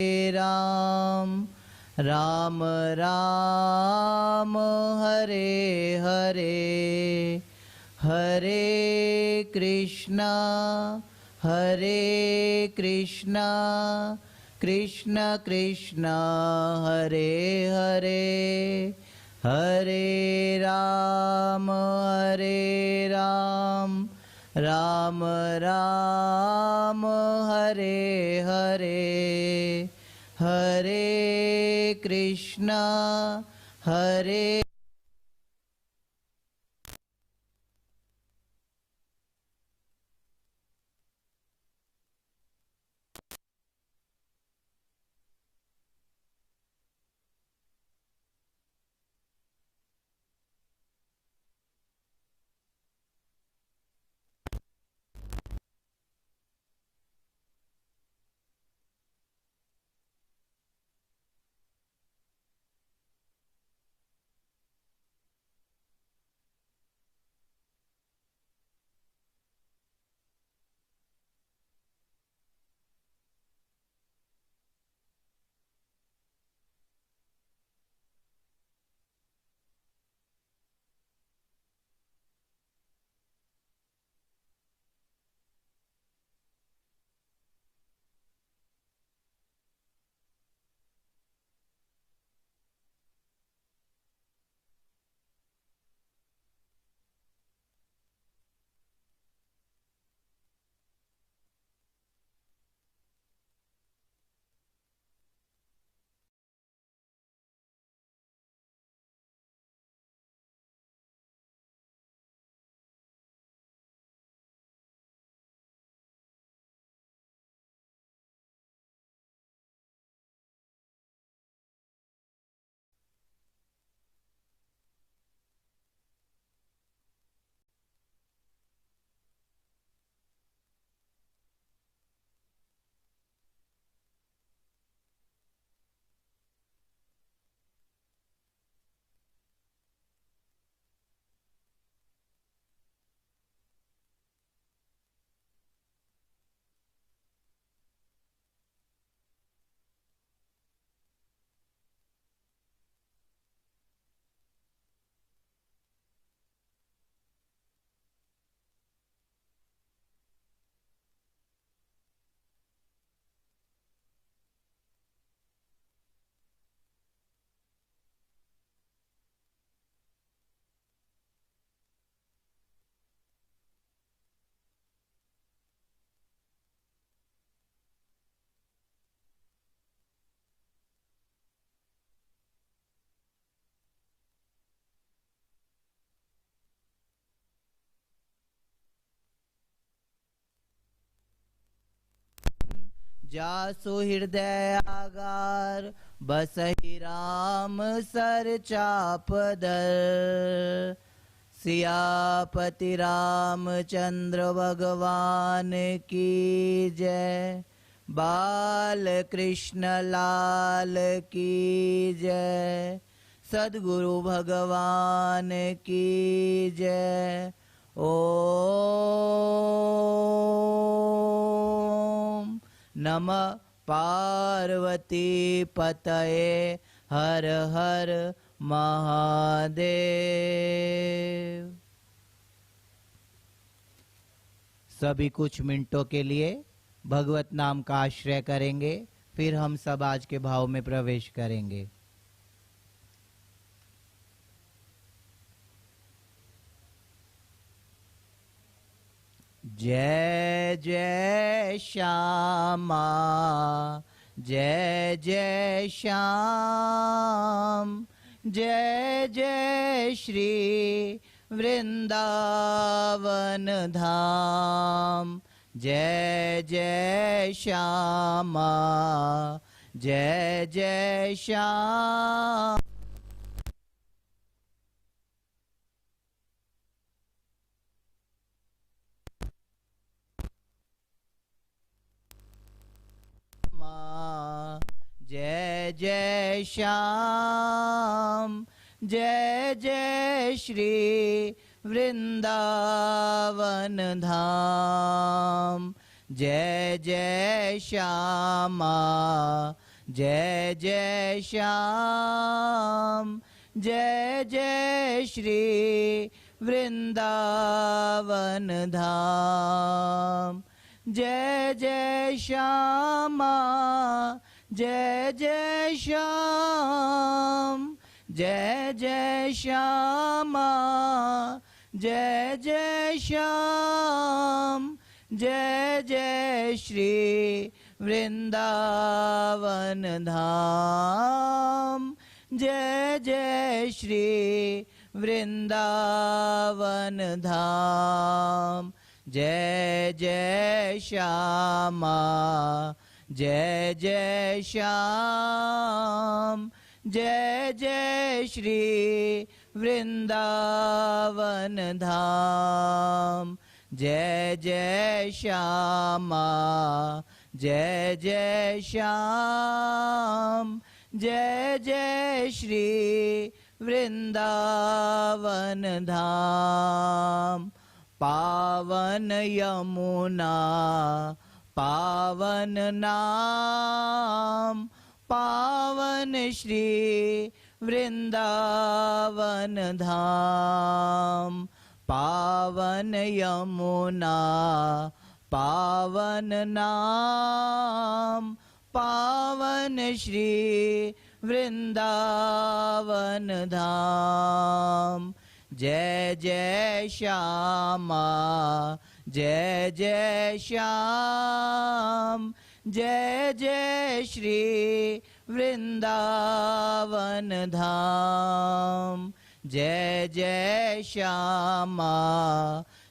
राम राम राम हरे हरे हरे कृष्णा कृष्ण कृष्ण हरे हरे हरे राम राम राम हरे हरे हरे कृष्णा हरे जासु हृदय आगार बसहि राम सर चापदर सियापति रामचंद्र भगवान की जय बाल कृष्ण लाल की जय सद्गुरु भगवान की जय ओम नमः पार्वती पतये हर हर महादेव। सभी कुछ मिनटों के लिए भगवत नाम का आश्रय करेंगे, फिर हम सब आज के भाव में प्रवेश करेंगे। जय जय श्यामा जय जय श्याम जय जय श्री वृंदावन धाम जय जय श्यामा जय जय श्याम। जय जय श्याम जय जय श्री वृंदावन धाम जय जय श्यामा जय जय श्याम जय जय श्री वृंदावन धाम। जय जय श्यामा जय जय श्याम जय जय श्यामा जय जय श्याम जय जय श्री वृंदावन धाम। जय जय श्री वृंदावन धाम। जय जय श्यामा जय जय श्याम जय जय श्री वृंदावन धाम। जय जय श्यामा जय जय श्याम जय जय श्री वृंदावन धाम। पावन यमुना पावन नाम पावन श्री वृंदावन धाम। पावन यमुना पावन नाम पावन श्री वृंदावन धाम। जय जय श्यामा जय जय श्याम जय जय श्री वृंदावन धाम। जय जय श्यामा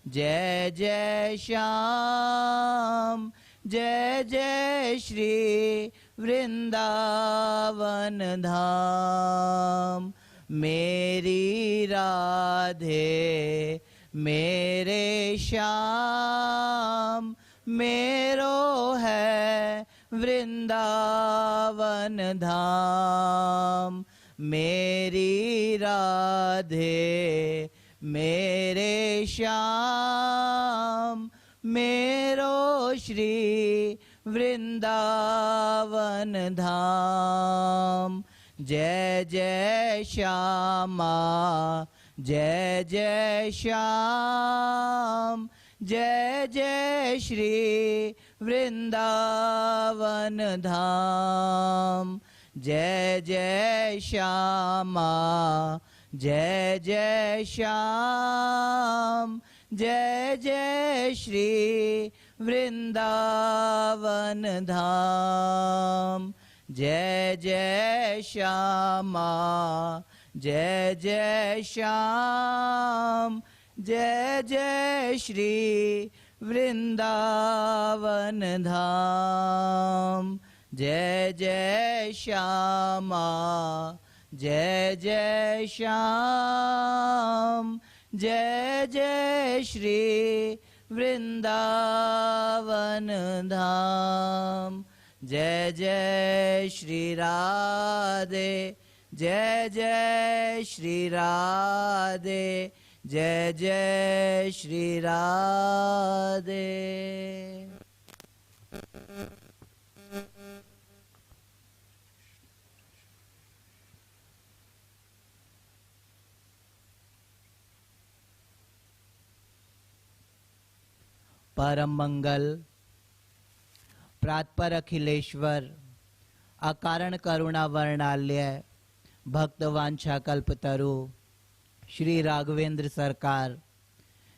जय जय श्याम जय जय श्री वृंदावन धाम। मेरी राधे मेरे श्याम मेरो है वृंदावन धाम। मेरी राधे मेरे श्याम मेरो श्री वृंदावन धाम। जय जय श्यामा जय जय श्याम जय जय श्री वृंदावन धाम। जय जय श्यामा जय जय श्याम जय जय श्री वृंदावन धाम। जय जय श्यामा जय जय श्याम जय जय श्री वृंदावन धाम। जय जय श्यामा जय जय श्याम जय जय श्री वृंदावन धाम। जय जय श्री राधे जय जय श्री राधे जय जय श्री राधे। परम मंगल प्रातपर अखिलेश्वर अकारण करुणा वर्णाल्य भक्तवांछा कल्पतरु श्री राघवेंद्र सरकार,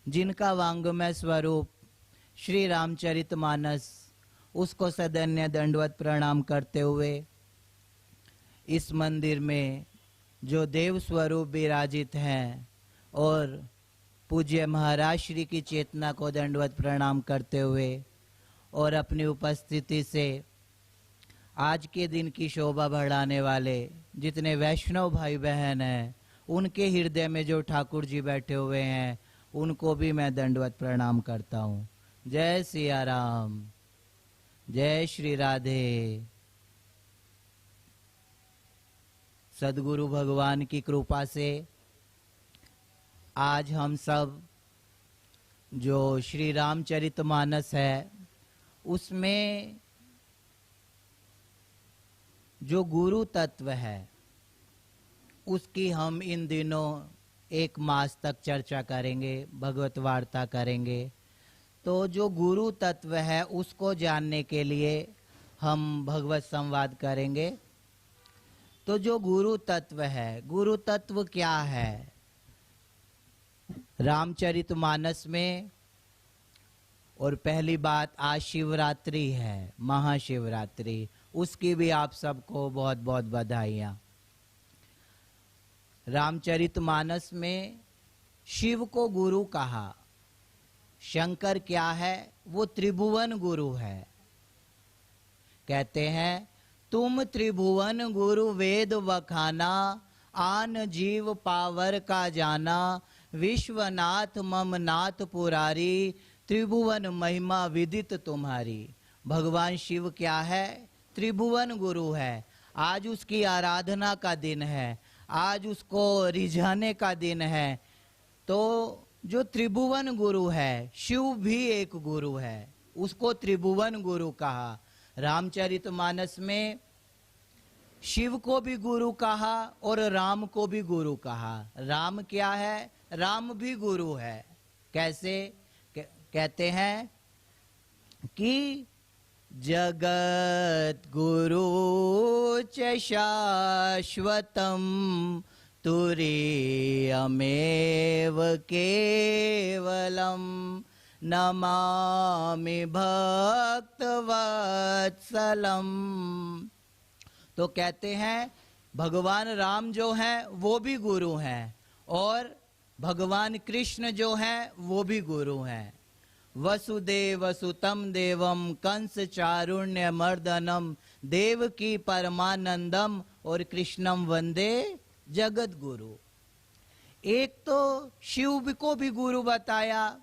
जिनका वांगमय स्वरूप श्री रामचरितमानस, उसको सदैन्य दंडवत प्रणाम करते हुए इस मंदिर में जो देव स्वरूप विराजित हैं और पूज्य महाराज श्री की चेतना को दंडवत प्रणाम करते हुए और अपनी उपस्थिति से आज के दिन की शोभा बढ़ाने वाले जितने वैष्णव भाई बहन हैं, उनके हृदय में जो ठाकुर जी बैठे हुए हैं, उनको भी मैं दंडवत प्रणाम करता हूँ। जय सिया राम, जय श्री राधे। सद्गुरु भगवान की कृपा से आज हम सब जो श्री रामचरितमानस है उसमें जो गुरु तत्व है उसकी हम इन दिनों 1 मास तक चर्चा करेंगे, भगवत वार्ता करेंगे। तो जो गुरु तत्व है उसको जानने के लिए हम भगवत संवाद करेंगे। तो जो गुरु तत्व है, गुरु तत्व क्या है? रामचरितमानस में, और पहली बात आज शिवरात्रि है, महाशिवरात्रि, उसकी भी आप सबको बहुत बहुत बधाइयाँ। रामचरितमानस में शिव को गुरु कहा। शंकर क्या है? वो त्रिभुवन गुरु है। कहते हैं तुम त्रिभुवन गुरु वेद वखाना, आन जीव पावर का जाना, विश्वनाथ मम नाथ पुरारी, त्रिभुवन महिमा विदित तुम्हारी। भगवान शिव क्या है? त्रिभुवन गुरु है। आज उसकी आराधना का दिन है, आज उसको रिझाने का दिन है। तो जो त्रिभुवन गुरु है, शिव भी एक गुरु है, उसको त्रिभुवन गुरु कहा। रामचरितमानस में शिव को भी गुरु कहा और राम को भी गुरु कहा। राम क्या है? राम भी गुरु है। कैसे? कहते हैं कि जगत गुरु च शाश्वतम तुरीयमेव केवलम, नमामि भक्तवत्सलम। तो कहते हैं भगवान राम जो हैं वो भी गुरु हैं, और भगवान कृष्ण जो हैं वो भी गुरु हैं। वसुदेव सुतम देवम कंस चारुण्य मर्दनम, देवकी परमानंदम और कृष्णम वंदे जगत गुरु। एक तो शिव को भी गुरु बताया,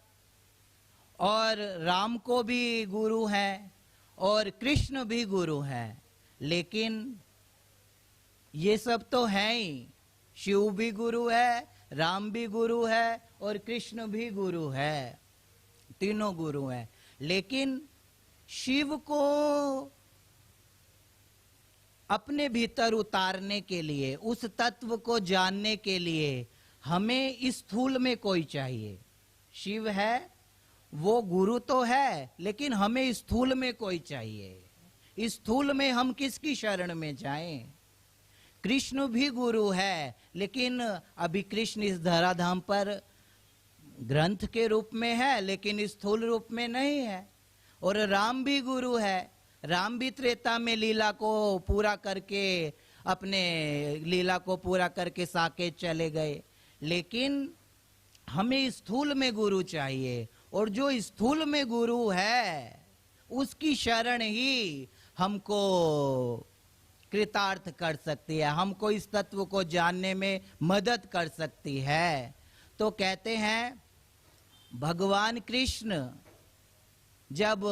और राम को भी गुरु हैं, और कृष्ण भी गुरु हैं। लेकिन ये सब तो हैं ही, शिव भी गुरु है, राम भी गुरु है और कृष्ण भी गुरु है, तीनों गुरु हैं। लेकिन शिव को अपने भीतर उतारने के लिए, उस तत्व को जानने के लिए हमें स्थूल में कोई चाहिए। शिव है वो गुरु तो है, लेकिन हमें स्थूल में कोई चाहिए। स्थूल में हम किसकी शरण में जाएं? कृष्ण भी गुरु है, लेकिन अभी कृष्ण इस धराधाम पर ग्रंथ के रूप में है, लेकिन स्थूल रूप में नहीं है। और राम भी गुरु है, राम भी त्रेता में लीला को पूरा करके, अपने लीला को पूरा करके साकेत चले गए। लेकिन हमें स्थूल में गुरु चाहिए, और जो स्थूल में गुरु है उसकी शरण ही हमको कृतार्थ कर सकती है, हमको इस तत्व को जानने में मदद कर सकती है। तो कहते हैं भगवान कृष्ण जब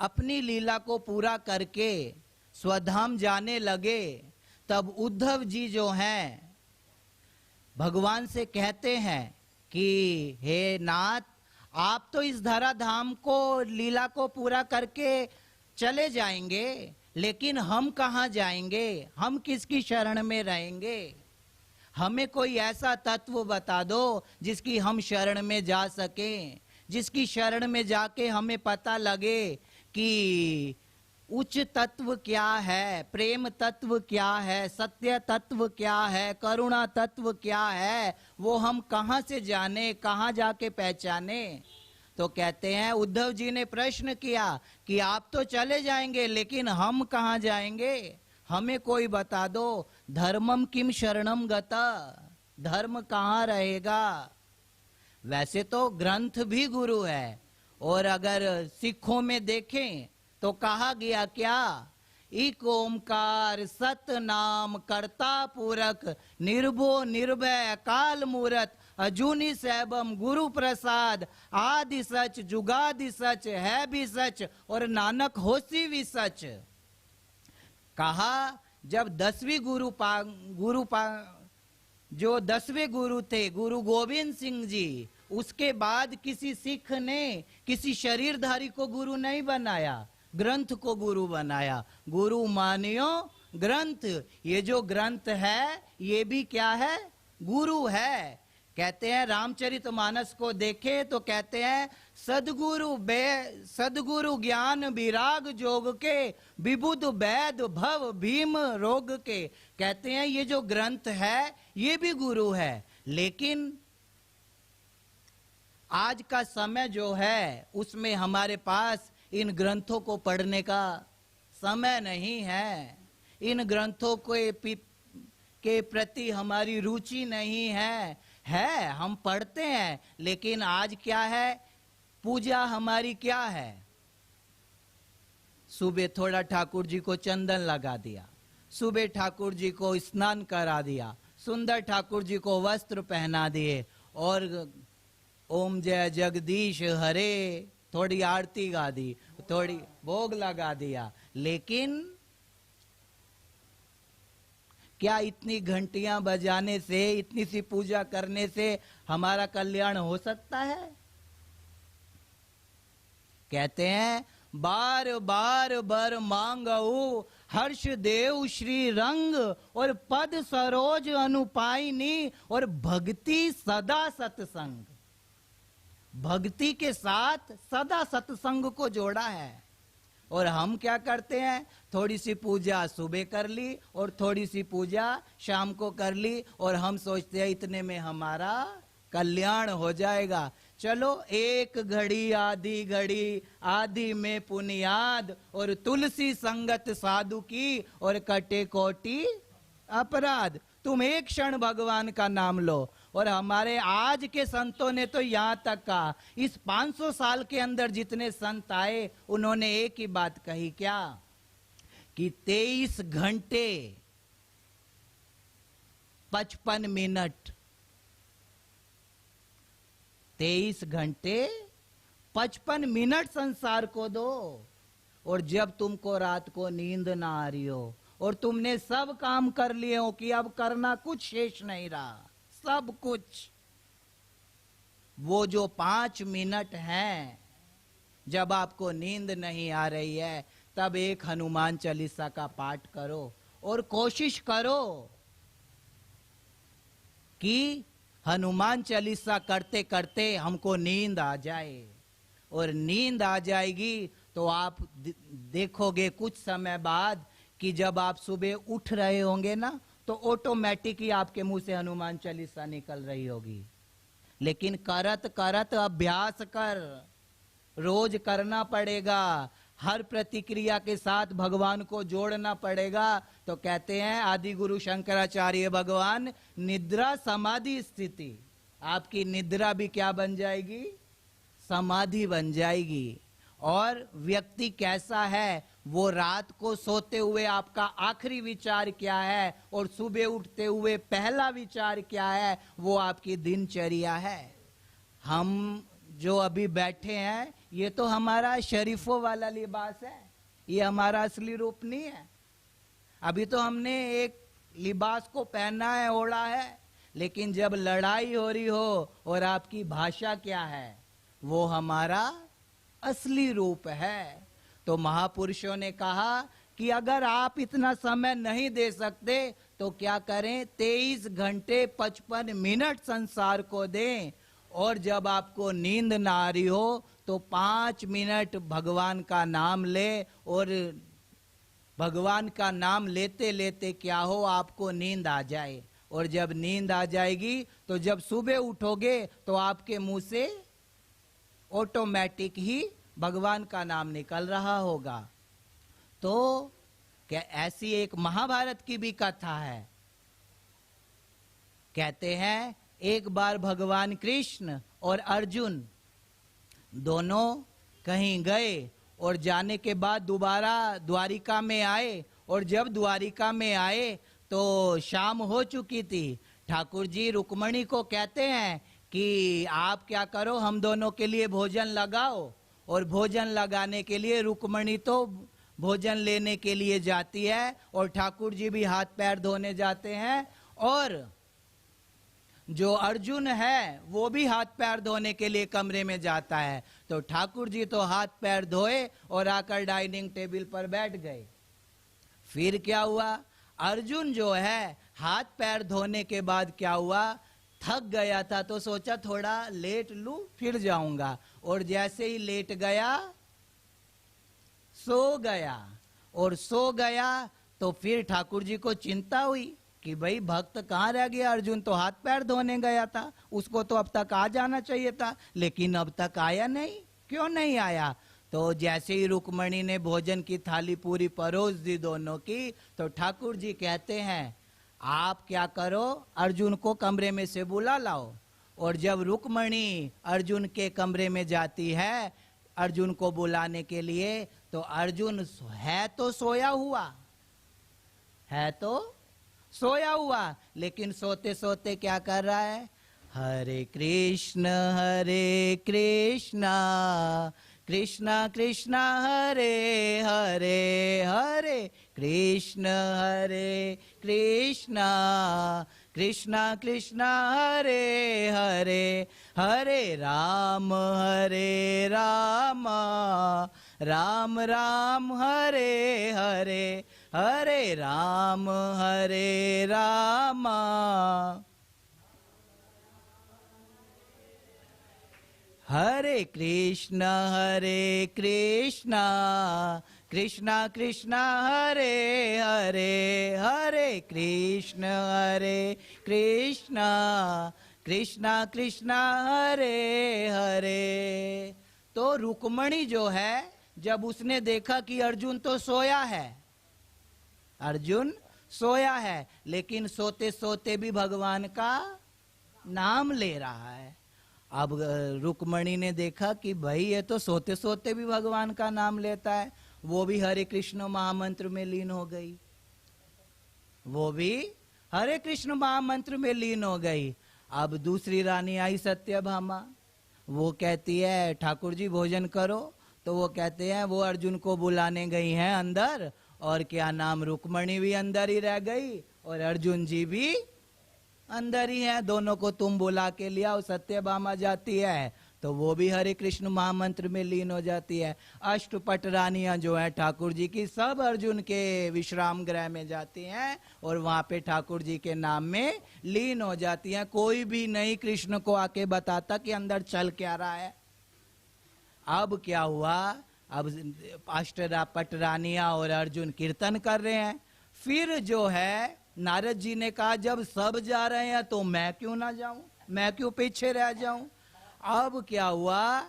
अपनी लीला को पूरा करके स्वधाम जाने लगे, तब उद्धव जी जो हैं भगवान से कहते हैं कि हे नाथ, आप तो इस धराधाम को, लीला को पूरा करके चले जाएंगे, लेकिन हम कहाँ जाएंगे? हम किसकी शरण में रहेंगे? हमें कोई ऐसा तत्व बता दो जिसकी हम शरण में जा सकें, जिसकी शरण में जाके हमें पता लगे कि उच्च तत्व क्या है, प्रेम तत्व क्या है, सत्य तत्व क्या है, करुणा तत्व क्या है, वो हम कहाँ से जाने, कहाँ जाके पहचाने। तो कहते हैं उद्धव जी ने प्रश्न किया कि आप तो चले जाएंगे, लेकिन हम कहाँ जाएंगे? हमें कोई बता दो। धर्मम किम शरणम गता, धर्म कहाँ रहेगा? वैसे तो ग्रंथ भी गुरु है, और अगर सिखों में देखें तो कहा गया क्या? एक ओमकार सत नाम कर्ता पूरक, निर्भो निर्भय काल मूरत, अजूनी सैबम गुरु प्रसाद, आदि सच जुगादि सच है भी सच, और नानक होसी भी सच। कहा जब 10वीं जो 10वें गुरु थे, गुरु गोविंद सिंह जी, उसके बाद किसी सिख ने किसी शरीरधारी को गुरु नहीं बनाया, ग्रंथ को गुरु बनाया। गुरु मानियो ग्रंथ। ये जो ग्रंथ है ये भी क्या है? गुरु है। कहते हैं रामचरितमानस को देखे तो कहते हैं सदगुरु ज्ञान विराग जोग के विबुध वैद भव भीम रोग के। कहते हैं ये जो ग्रंथ है ये भी गुरु है। लेकिन आज का समय जो है उसमें हमारे पास इन ग्रंथों को पढ़ने का समय नहीं है। इन ग्रंथों के प्रति हमारी रुचि नहीं है। हम पढ़ते हैं, लेकिन आज क्या है? पूजा हमारी क्या है? सुबह थोड़ा ठाकुर जी को चंदन लगा दिया, सुबह ठाकुर जी को स्नान करा दिया, सुंदर ठाकुर जी को वस्त्र पहना दिए और ओम जय जगदीश हरे थोड़ी आरती गा दी, थोड़ी भोग लगा दिया। लेकिन क्या इतनी घंटियां बजाने से, इतनी सी पूजा करने से हमारा कल्याण हो सकता है? कहते हैं बार बार बर मांगऊ हर्ष देव श्री रंग और पद सरोज अनुपाइनी और भक्ति सदा सत्संग। भक्ति के साथ सदा सत्संग को जोड़ा है। और हम क्या करते हैं? थोड़ी सी पूजा सुबह कर ली और थोड़ी सी पूजा शाम को कर ली और हम सोचते हैं इतने में हमारा कल्याण हो जाएगा। चलो एक घड़ी आदि में पुनियाद और तुलसी संगत साधु की और कटे कोटि अपराध। तुम एक क्षण भगवान का नाम लो। और हमारे आज के संतों ने तो यहां तक कहा, इस 500 साल के अंदर जितने संत आए उन्होंने एक ही बात कही, क्या? कि 23 घंटे 55 मिनट 23 घंटे 55 मिनट संसार को दो। और जब तुमको रात को नींद ना आ रही हो और तुमने सब काम कर लिए हो कि अब करना कुछ शेष नहीं रहा, सब कुछ, वो जो 5 मिनट हैं जब आपको नींद नहीं आ रही है, तब एक हनुमान चालीसा का पाठ करो और कोशिश करो कि हनुमान चालीसा करते करते हमको नींद आ जाए। और नींद आ जाएगी तो आप देखोगे कुछ समय बाद कि जब आप सुबह उठ रहे होंगे ना, तो ऑटोमेटिक ही आपके मुंह से हनुमान चालीसा निकल रही होगी। लेकिन करत करत अभ्यास कर, रोज करना पड़ेगा, हर प्रतिक्रिया के साथ भगवान को जोड़ना पड़ेगा। तो कहते हैं आदि गुरु शंकराचार्य भगवान, निद्रा समाधि स्थिति, आपकी निद्रा भी क्या बन जाएगी? समाधि बन जाएगी। और व्यक्ति कैसा है, वो रात को सोते हुए आपका आखिरी विचार क्या है और सुबह उठते हुए पहला विचार क्या है, वो आपकी दिनचर्या है। हम जो अभी बैठे हैं ये तो हमारा शरीफों वाला लिबास है, ये हमारा असली रूप नहीं है। अभी तो हमने एक लिबास को पहना है, ओढ़ा है, लेकिन जब लड़ाई हो रही हो और आपकी भाषा क्या है, वो हमारा असली रूप है। तो महापुरुषों ने कहा कि अगर आप इतना समय नहीं दे सकते तो क्या करें? 23 घंटे 55 मिनट संसार को दें। और जब आपको नींद ना आ रही हो तो 5 मिनट भगवान का नाम ले। और भगवान का नाम लेते लेते क्या हो, आपको नींद आ जाए। और जब नींद आ जाएगी तो जब सुबह उठोगे तो आपके मुंह से ऑटोमेटिक ही भगवान का नाम निकल रहा होगा। तो क्या ऐसी एक महाभारत की भी कथा है। कहते हैं एक बार भगवान कृष्ण और अर्जुन दोनों कहीं गए और जाने के बाद दोबारा द्वारिका में आए। और जब द्वारिका में आए तो शाम हो चुकी थी। ठाकुर जी रुक्मणी को कहते हैं कि आप क्या करो, हम दोनों के लिए भोजन लगाओ। और भोजन लगाने के लिए रुक्मणी तो भोजन लेने के लिए जाती है और ठाकुर जी भी हाथ पैर धोने जाते हैं। और जो अर्जुन है वो भी हाथ पैर धोने के लिए कमरे में जाता है। तो ठाकुर जी तो हाथ पैर धोए और आकर डाइनिंग टेबल पर बैठ गए। फिर क्या हुआ, अर्जुन जो है हाथ पैर धोने के बाद क्या हुआ, थक गया था तो सोचा थोड़ा लेट लूं फिर जाऊंगा, और जैसे ही लेट गया सो गया, और सो गया तो फिर ठाकुर जी को चिंता हुई कि भाई भक्त कहाँ रह गया, अर्जुन तो हाथ पैर धोने गया था, उसको तो अब तक आ जाना चाहिए था, लेकिन अब तक आया नहीं, क्यों नहीं आया। तो जैसे ही रुक्मणी ने भोजन की थाली पूरी परोस दी दोनों की, तो ठाकुर जी कहते हैं आप क्या करो, अर्जुन को कमरे में से बुला लाओ। और जब रुक्मणी अर्जुन के कमरे में जाती है अर्जुन को बुलाने के लिए, तो अर्जुन है तो सोया हुआ, है तो सोया हुआ, लेकिन सोते सोते क्या कर रहा है, हरे कृष्ण कृष्ण कृष्ण हरे हरे, हरे कृष्ण कृष्ण कृष्ण हरे हरे, हरे राम राम राम हरे हरे, हरे राम हरे कृष्ण कृष्ण कृष्ण हरे हरे, हरे कृष्ण कृष्ण कृष्ण हरे हरे। तो रुक्मणी जो है जब उसने देखा कि अर्जुन तो सोया है, अर्जुन सोया है, लेकिन सोते सोते भी भगवान का नाम ले रहा है। अब रुक्मणी ने देखा कि भाई ये तो सोते सोते भी भगवान का नाम लेता है, वो भी हरे कृष्ण महामंत्र में लीन हो गई, वो भी हरे कृष्ण महामंत्र में लीन हो गई। अब दूसरी रानी आई सत्यभामा, वो कहती है ठाकुर जी भोजन करो, तो वो कहते हैं वो अर्जुन को बुलाने गई हैं अंदर, और क्या नाम रुक्मणी भी अंदर ही रह गई और अर्जुन जी भी अंदर ही है, दोनों को तुम बुला के लिया। और सत्यभामा जाती है तो वो भी हरे कृष्ण महामंत्र में लीन हो जाती है। अष्टपट रानियां जो है ठाकुर जी की, सब अर्जुन के विश्राम गृह में जाती हैं और वहां पे ठाकुर जी के नाम में लीन हो जाती हैं। कोई भी नहीं कृष्ण को आके बताता कि अंदर चल क्या रहा है। अब क्या हुआ, अब अष्टपट रानियां और अर्जुन कीर्तन कर रहे हैं। फिर जो है नारद जी ने कहा जब सब जा रहे हैं तो मैं क्यों ना जाऊं, मैं क्यों पीछे रह जाऊं। अब क्या हुआ,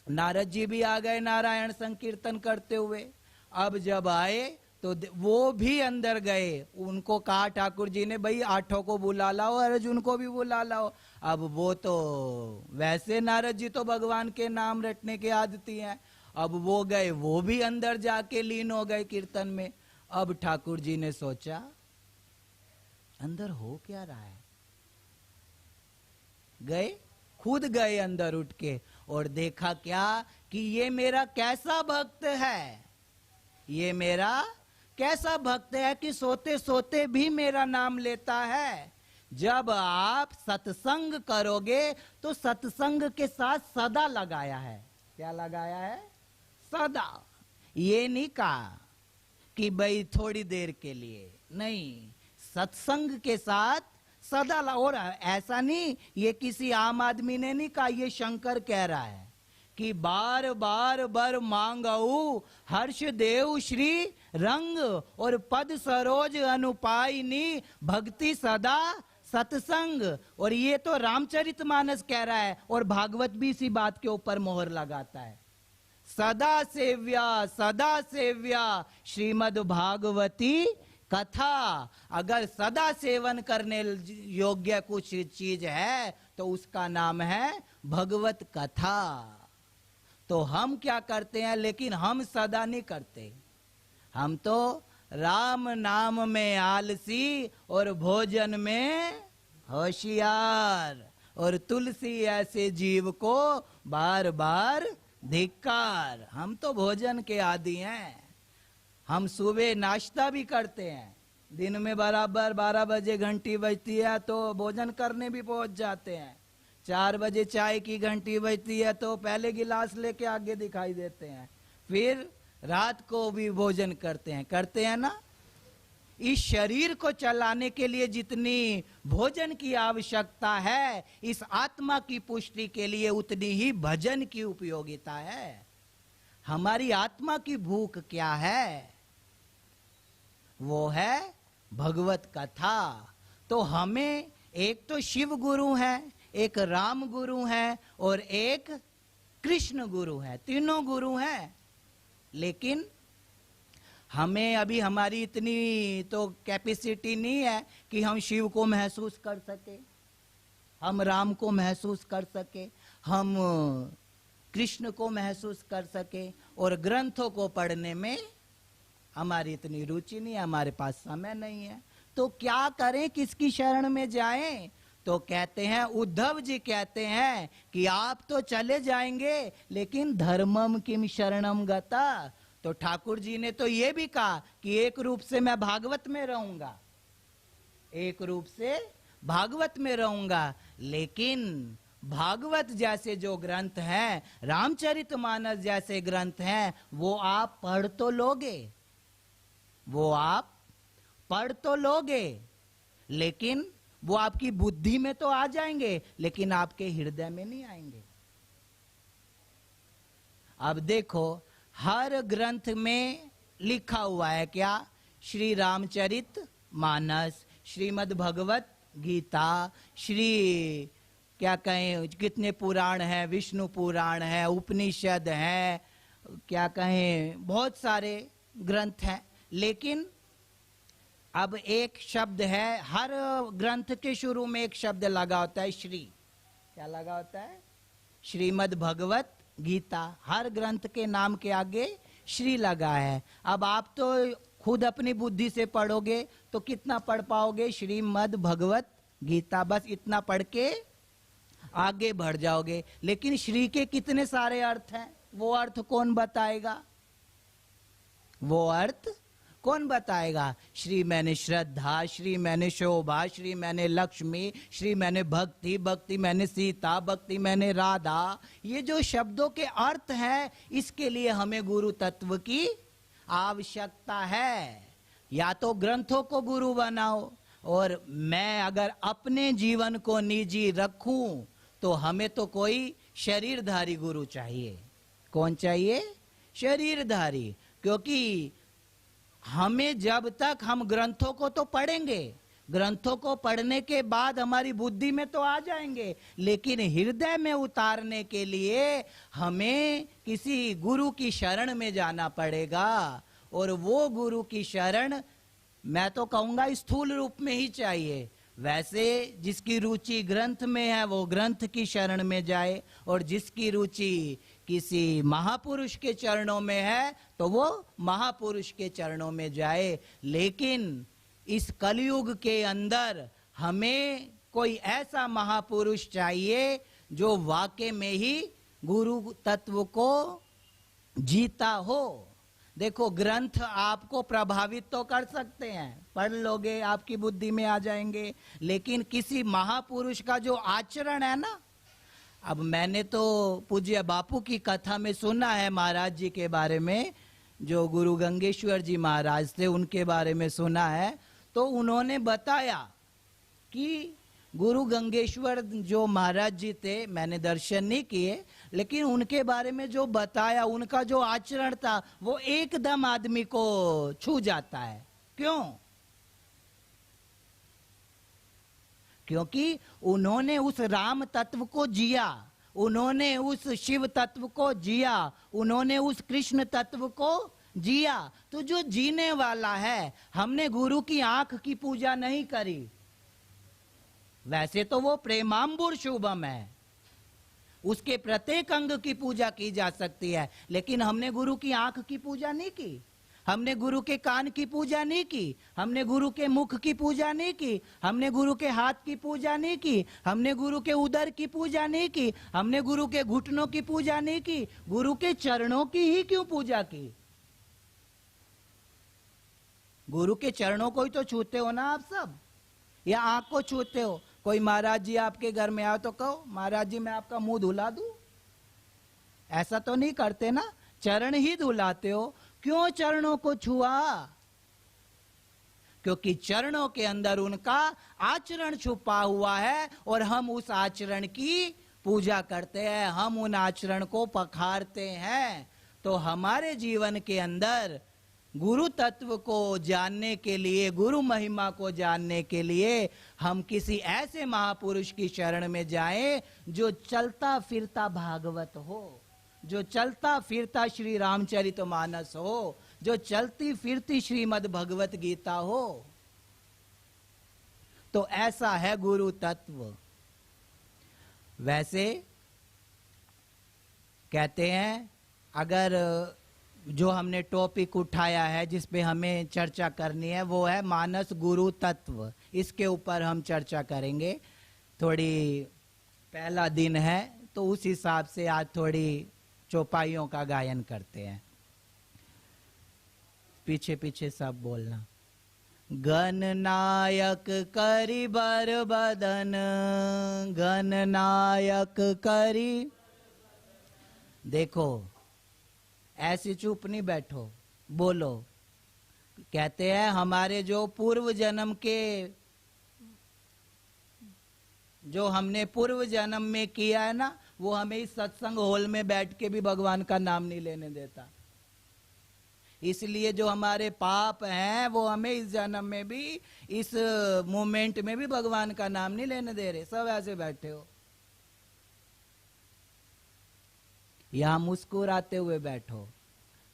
नारद जी भी आ गए नारायण संकीर्तन करते हुए। अब जब आए तो वो भी अंदर गए, उनको कहा ठाकुर जी ने भाई आठों को बुला लाओ, अर्जुन को भी बुला लाओ। अब वो तो वैसे नारद जी तो भगवान के नाम रटने के आदती हैं, अब वो गए, वो भी अंदर जाके लीन हो गए कीर्तन में। अब ठाकुर जी ने सोचा अंदर हो क्या रहा है, गए, खुद गए अंदर उठ के और देखा क्या कि ये मेरा कैसा भक्त है, ये मेरा कैसा भक्त है कि सोते सोते भी मेरा नाम लेता है। जब आप सत्संग करोगे तो सत्संग के साथ सदा लगाया है, क्या लगाया है, सदा। ये नहीं कहा कि भाई थोड़ी देर के लिए, नहीं, सत्संग के साथ सदा। और ऐसा नहीं, ये किसी आम आदमी ने नहीं कहा, ये शंकर कह रहा है कि बार बार बर मांगऊ हर्ष देव श्री रंग और पद सरोज अनुपायनी भक्ति सदा सत्संग। और ये तो रामचरितमानस कह रहा है और भागवत भी इसी बात के ऊपर मोहर लगाता है। सदा सेव्या श्रीमद् भागवती कथा। अगर सदा सेवन करने योग्य कुछ चीज है तो उसका नाम है भगवत कथा। तो हम क्या करते हैं, लेकिन हम सदा नहीं करते, हम तो राम नाम में आलसी और भोजन में होशियार, और तुलसी ऐसे जीव को बार बार धिक्कार। हम तो भोजन के आदी हैं, हम सुबह नाश्ता भी करते हैं, दिन में बराबर 12 बजे घंटी बजती है तो भोजन करने भी पहुंच जाते हैं। 4 बजे चाय की घंटी बजती है तो पहले गिलास लेके आगे दिखाई देते हैं। फिर रात को भी भोजन करते हैं ना। इस शरीर को चलाने के लिए जितनी भोजन की आवश्यकता है, इस आत्मा की पुष्टि के लिए उतनी ही भजन की उपयोगिता है। हमारी आत्मा की भूख क्या है? वो है भगवत कथा। तो हमें एक तो शिव गुरु है, एक राम गुरु है और एक कृष्ण गुरु है, तीनों गुरु हैं। लेकिन हमें अभी हमारी इतनी तो कैपेसिटी नहीं है कि हम शिव को महसूस कर सके, हम राम को महसूस कर सके, हम कृष्ण को महसूस कर सके, और ग्रंथों को पढ़ने में हमारी इतनी रुचि नहीं है, हमारे पास समय नहीं है। तो क्या करें, किसकी शरण में जाएं? तो कहते हैं, उद्धव जी कहते हैं कि आप तो चले जाएंगे, लेकिन धर्मम किम शरणम गता। तो ठाकुर जी ने तो ये भी कहा कि एक रूप से मैं भागवत में रहूंगा, एक रूप से भागवत में रहूंगा, लेकिन भागवत जैसे जो ग्रंथ हैं, रामचरितमानस जैसे ग्रंथ हैं, वो आप पढ़ तो लोगे, वो आप पढ़ तो लोगे, लेकिन वो आपकी बुद्धि में तो आ जाएंगे, लेकिन आपके हृदय में नहीं आएंगे। अब देखो, हर ग्रंथ में लिखा हुआ है क्या? श्री रामचरित मानस, श्रीमद् भगवत गीता, श्री क्या कहें, कितने पुराण हैं, विष्णु पुराण है, उपनिषद है, क्या कहें, बहुत सारे ग्रंथ हैं। लेकिन अब एक शब्द है, हर ग्रंथ के शुरू में एक शब्द लगा होता है, श्री। क्या लगा होता है? श्रीमद् भगवत गीता, हर ग्रंथ के नाम के आगे श्री लगा है। अब आप तो खुद अपनी बुद्धि से पढ़ोगे तो कितना पढ़ पाओगे? श्रीमद् भगवत गीता, बस इतना पढ़ के आगे बढ़ जाओगे। लेकिन श्री के कितने सारे अर्थ हैं, वो अर्थ कौन बताएगा? वो अर्थ कौन बताएगा? श्री मैंने श्रद्धा, श्री मैंने शोभा, श्री मैंने लक्ष्मी, श्री मैंने भक्ति, भक्ति मैंने सीता, भक्ति मैंने राधा। ये जो शब्दों के अर्थ हैं, इसके लिए हमें गुरु तत्व की आवश्यकता है। या तो ग्रंथों को गुरु बनाओ, और मैं अगर अपने जीवन को निजी रखूं तो हमें तो कोई शरीरधारी गुरु चाहिए। कौन चाहिए? शरीरधारी। क्योंकि हमें जब तक हम ग्रंथों को तो पढ़ेंगे, ग्रंथों को पढ़ने के बाद हमारी बुद्धि में तो आ जाएंगे, लेकिन हृदय में उतारने के लिए हमें किसी गुरु की शरण में जाना पड़ेगा। और वो गुरु की शरण मैं तो कहूंगा स्थूल रूप में ही चाहिए। वैसे जिसकी रुचि ग्रंथ में है वो ग्रंथ की शरण में जाए, और जिसकी रुचि किसी महापुरुष के चरणों में है तो वो महापुरुष के चरणों में जाए। लेकिन इस कलयुग के अंदर हमें कोई ऐसा महापुरुष चाहिए जो वाकई में ही गुरु तत्व को जीता हो। देखो, ग्रंथ आपको प्रभावित तो कर सकते हैं, पढ़ लोगे आपकी बुद्धि में आ जाएंगे, लेकिन किसी महापुरुष का जो आचरण है ना, अब मैंने तो पूज्य बापू की कथा में सुना है महाराज जी के बारे में, जो गुरु गंगेश्वर जी महाराज थे उनके बारे में सुना है। तो उन्होंने बताया कि गुरु गंगेश्वर जो महाराज जी थे, मैंने दर्शन नहीं किए, लेकिन उनके बारे में जो बताया, उनका जो आचरण था वो एकदम आदमी को छू जाता है। क्यों? क्योंकि उन्होंने उस राम तत्व को जिया, उन्होंने उस शिव तत्व को जिया, उन्होंने उस कृष्ण तत्व को जिया। तो जो जीने वाला है, हमने गुरु की आंख की पूजा नहीं करी, वैसे तो वो प्रेमांबुर शुभम है, उसके प्रत्येक अंग की पूजा की जा सकती है, लेकिन हमने गुरु की आंख की पूजा नहीं की, हमने गुरु के कान की पूजा नहीं की, हमने गुरु के मुख की पूजा नहीं की, हमने गुरु के हाथ की पूजा नहीं की, हमने गुरु के उदर की पूजा नहीं की, हमने गुरु के घुटनों की पूजा नहीं की, गुरु के चरणों की ही क्यों पूजा की? गुरु के चरणों को ही तो छूते हो ना आप सब, या आंख को छूते हो? कोई महाराज जी आपके घर में आओ तो कहो महाराज जी मैं आपका मुंह धुला दूं? ऐसा तो नहीं करते ना, चरण ही धुलाते हो। क्यों चरणों को छुआ? क्योंकि चरणों के अंदर उनका आचरण छुपा हुआ है और हम उस आचरण की पूजा करते हैं, हम उन आचरण को पखारते हैं। तो हमारे जीवन के अंदर गुरु तत्व को जानने के लिए, गुरु महिमा को जानने के लिए हम किसी ऐसे महापुरुष की शरण में जाएं जो चलता फिरता भागवत हो, जो चलता फिरता श्री रामचरितमानस हो, जो चलती फिरती श्रीमद् भगवत गीता हो। तो ऐसा है गुरु तत्व। वैसे कहते हैं, अगर जो हमने टॉपिक उठाया है जिस पे हमें चर्चा करनी है वो है मानस गुरु तत्व। इसके ऊपर हम चर्चा करेंगे। थोड़ी पहला दिन है तो उस हिसाब से आज थोड़ी चौपाइयों का गायन करते हैं। पीछे पीछे सब बोलना। गणनायक करी बर बदन, गणनायक करी। देखो ऐसे चुप नहीं बैठो, बोलो। कहते हैं हमारे जो पूर्व जन्म के, जो हमने पूर्व जन्म में किया है ना, वो हमें इस सत्संग हॉल में बैठ के भी भगवान का नाम नहीं लेने देता। इसलिए जो हमारे पाप हैं वो हमें इस जन्म में भी, इस मोमेंट में भी भगवान का नाम नहीं लेने दे रहे। सब ऐसे बैठे हो, यहां मुस्कुराते हुए बैठो।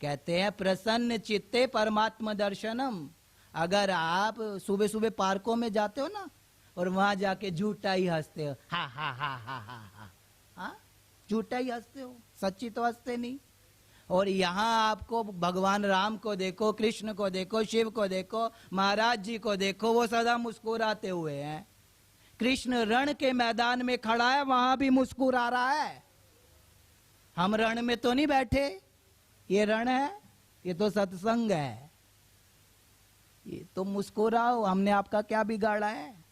कहते हैं प्रसन्न चित्ते परमात्मा दर्शनम। अगर आप सुबह सुबह पार्कों में जाते हो ना और वहां जाके झूठा ही हंसते हो, हा हा हा हा हा हा, हाँ झूठा ही हंसते हो, सच्ची तो हंसते नहीं। और यहाँ आपको भगवान राम को देखो, कृष्ण को देखो, शिव को देखो, महाराज जी को देखो, वो सदा मुस्कुराते हुए हैं। कृष्ण रण के मैदान में खड़ा है, वहां भी मुस्कुरा रहा है। हम रण में तो नहीं बैठे, ये रण है, ये तो सत्संग है। ये तो मुस्कुराओ, हमने आपका क्या बिगाड़ा है?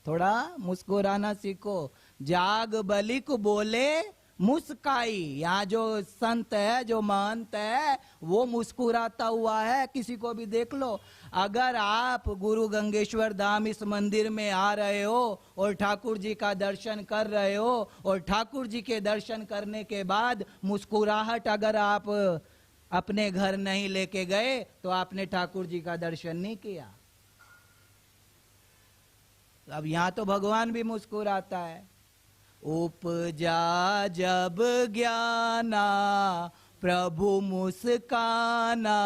थोड़ा मुस्कुराना सीखो। जाग बलिक बोले मुस्काई। यहाँ जो संत है, जो महंत है, वो मुस्कुराता हुआ है। किसी को भी देख लो। अगर आप गुरु गंगेश्वर धाम इस मंदिर में आ रहे हो और ठाकुर जी का दर्शन कर रहे हो और ठाकुर जी के दर्शन करने के बाद मुस्कुराहट अगर आप अपने घर नहीं लेके गए तो आपने ठाकुर जी का दर्शन नहीं किया। अब यहाँ तो भगवान भी मुस्कुराता है। उपजा जब ज्ञाना प्रभु मुस्काना,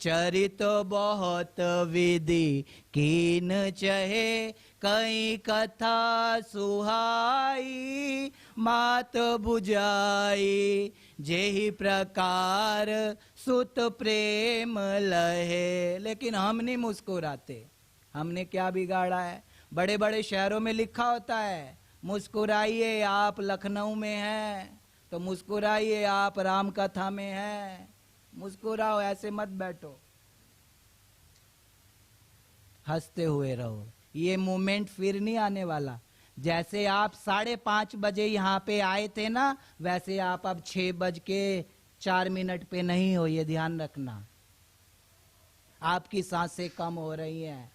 चरित बहुत विधि कीन चहे, कई कथा सुहाई मात बुझाई, जेहि प्रकार सुत प्रेम लहे। लेकिन हम नहीं मुस्कुराते। हमने क्या बिगाड़ा है? बड़े बड़े शहरों में लिखा होता है मुस्कुराइए आप लखनऊ में हैं, तो मुस्कुराइए आप राम कथा में हैं। मुस्कुराओ, ऐसे मत बैठो, हंसते हुए रहो। ये मोमेंट फिर नहीं आने वाला। जैसे आप 5:30 बजे यहाँ पे आए थे ना, वैसे आप अब 6:04 पे नहीं हो, ये ध्यान रखना। आपकी सांसें कम हो रही हैं।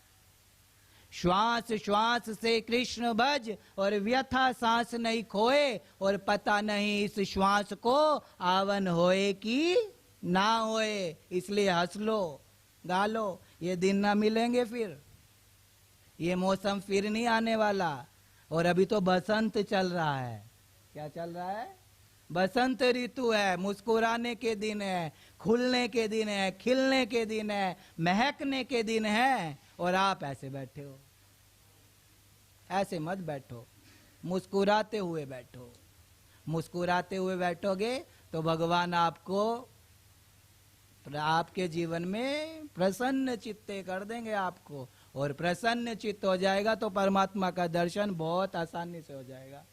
श्वास श्वास से कृष्ण भज और व्यथा सांस नहीं खोए, और पता नहीं इस श्वास को आवन होए कि ना होए। इसलिए हंस लो, गा लो। ये दिन ना मिलेंगे फिर, ये मौसम फिर नहीं आने वाला। और अभी तो बसंत चल रहा है। क्या चल रहा है? बसंत ऋतु है। मुस्कुराने के दिन है, खुलने के दिन है, खिलने के दिन है, महकने के दिन है। और आप ऐसे बैठे हो। ऐसे मत बैठो, मुस्कुराते हुए बैठो। मुस्कुराते हुए बैठोगे तो भगवान आपको आपके जीवन में प्रसन्न चित्ते कर देंगे आपको। और प्रसन्न चित्त हो जाएगा तो परमात्मा का दर्शन बहुत आसानी से हो जाएगा।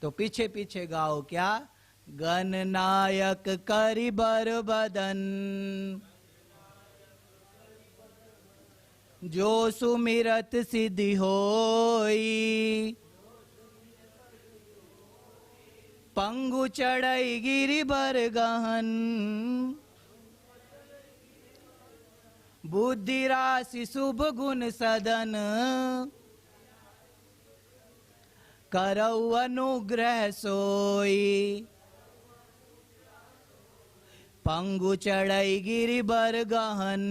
तो पीछे पीछे गाओ क्या? गणनायक करि बर बदन, जो सुमिरत सिद्धि होई, पंगु चढ़ई गिरि बर गहन, बुद्धि राशि शुभ गुण सदन, करऊ अनुग्रह सोई, पंगु चढ़ई गिरि बर गहन,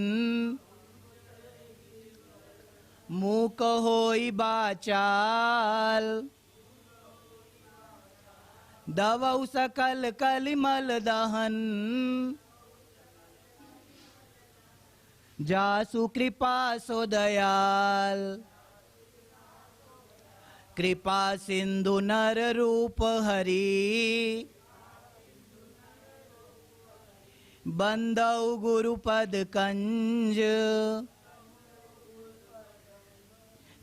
मूक होई बाचाल, दवौ सकल कलिमल दहन, जासु कृपा सो दयाल, कृपा सिंधु नर रूप हरि, बंदौ गुरुपद कंज,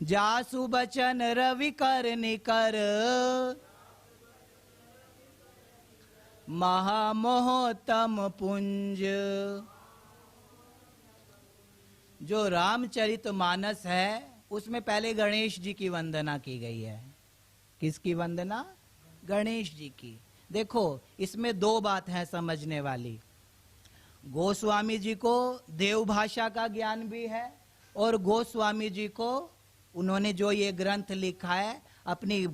जासु बचन रवि कर निकर, महामोहतम पुंज। जो रामचरितमानस है उसमें पहले गणेश जी की वंदना की गई है। किसकी वंदना? गणेश जी की। देखो इसमें दो बात है समझने वाली। गोस्वामी जी को देव भाषा का ज्ञान भी है और गोस्वामी जी को उन्होंने जो ये ग्रंथ लिखा है अपनी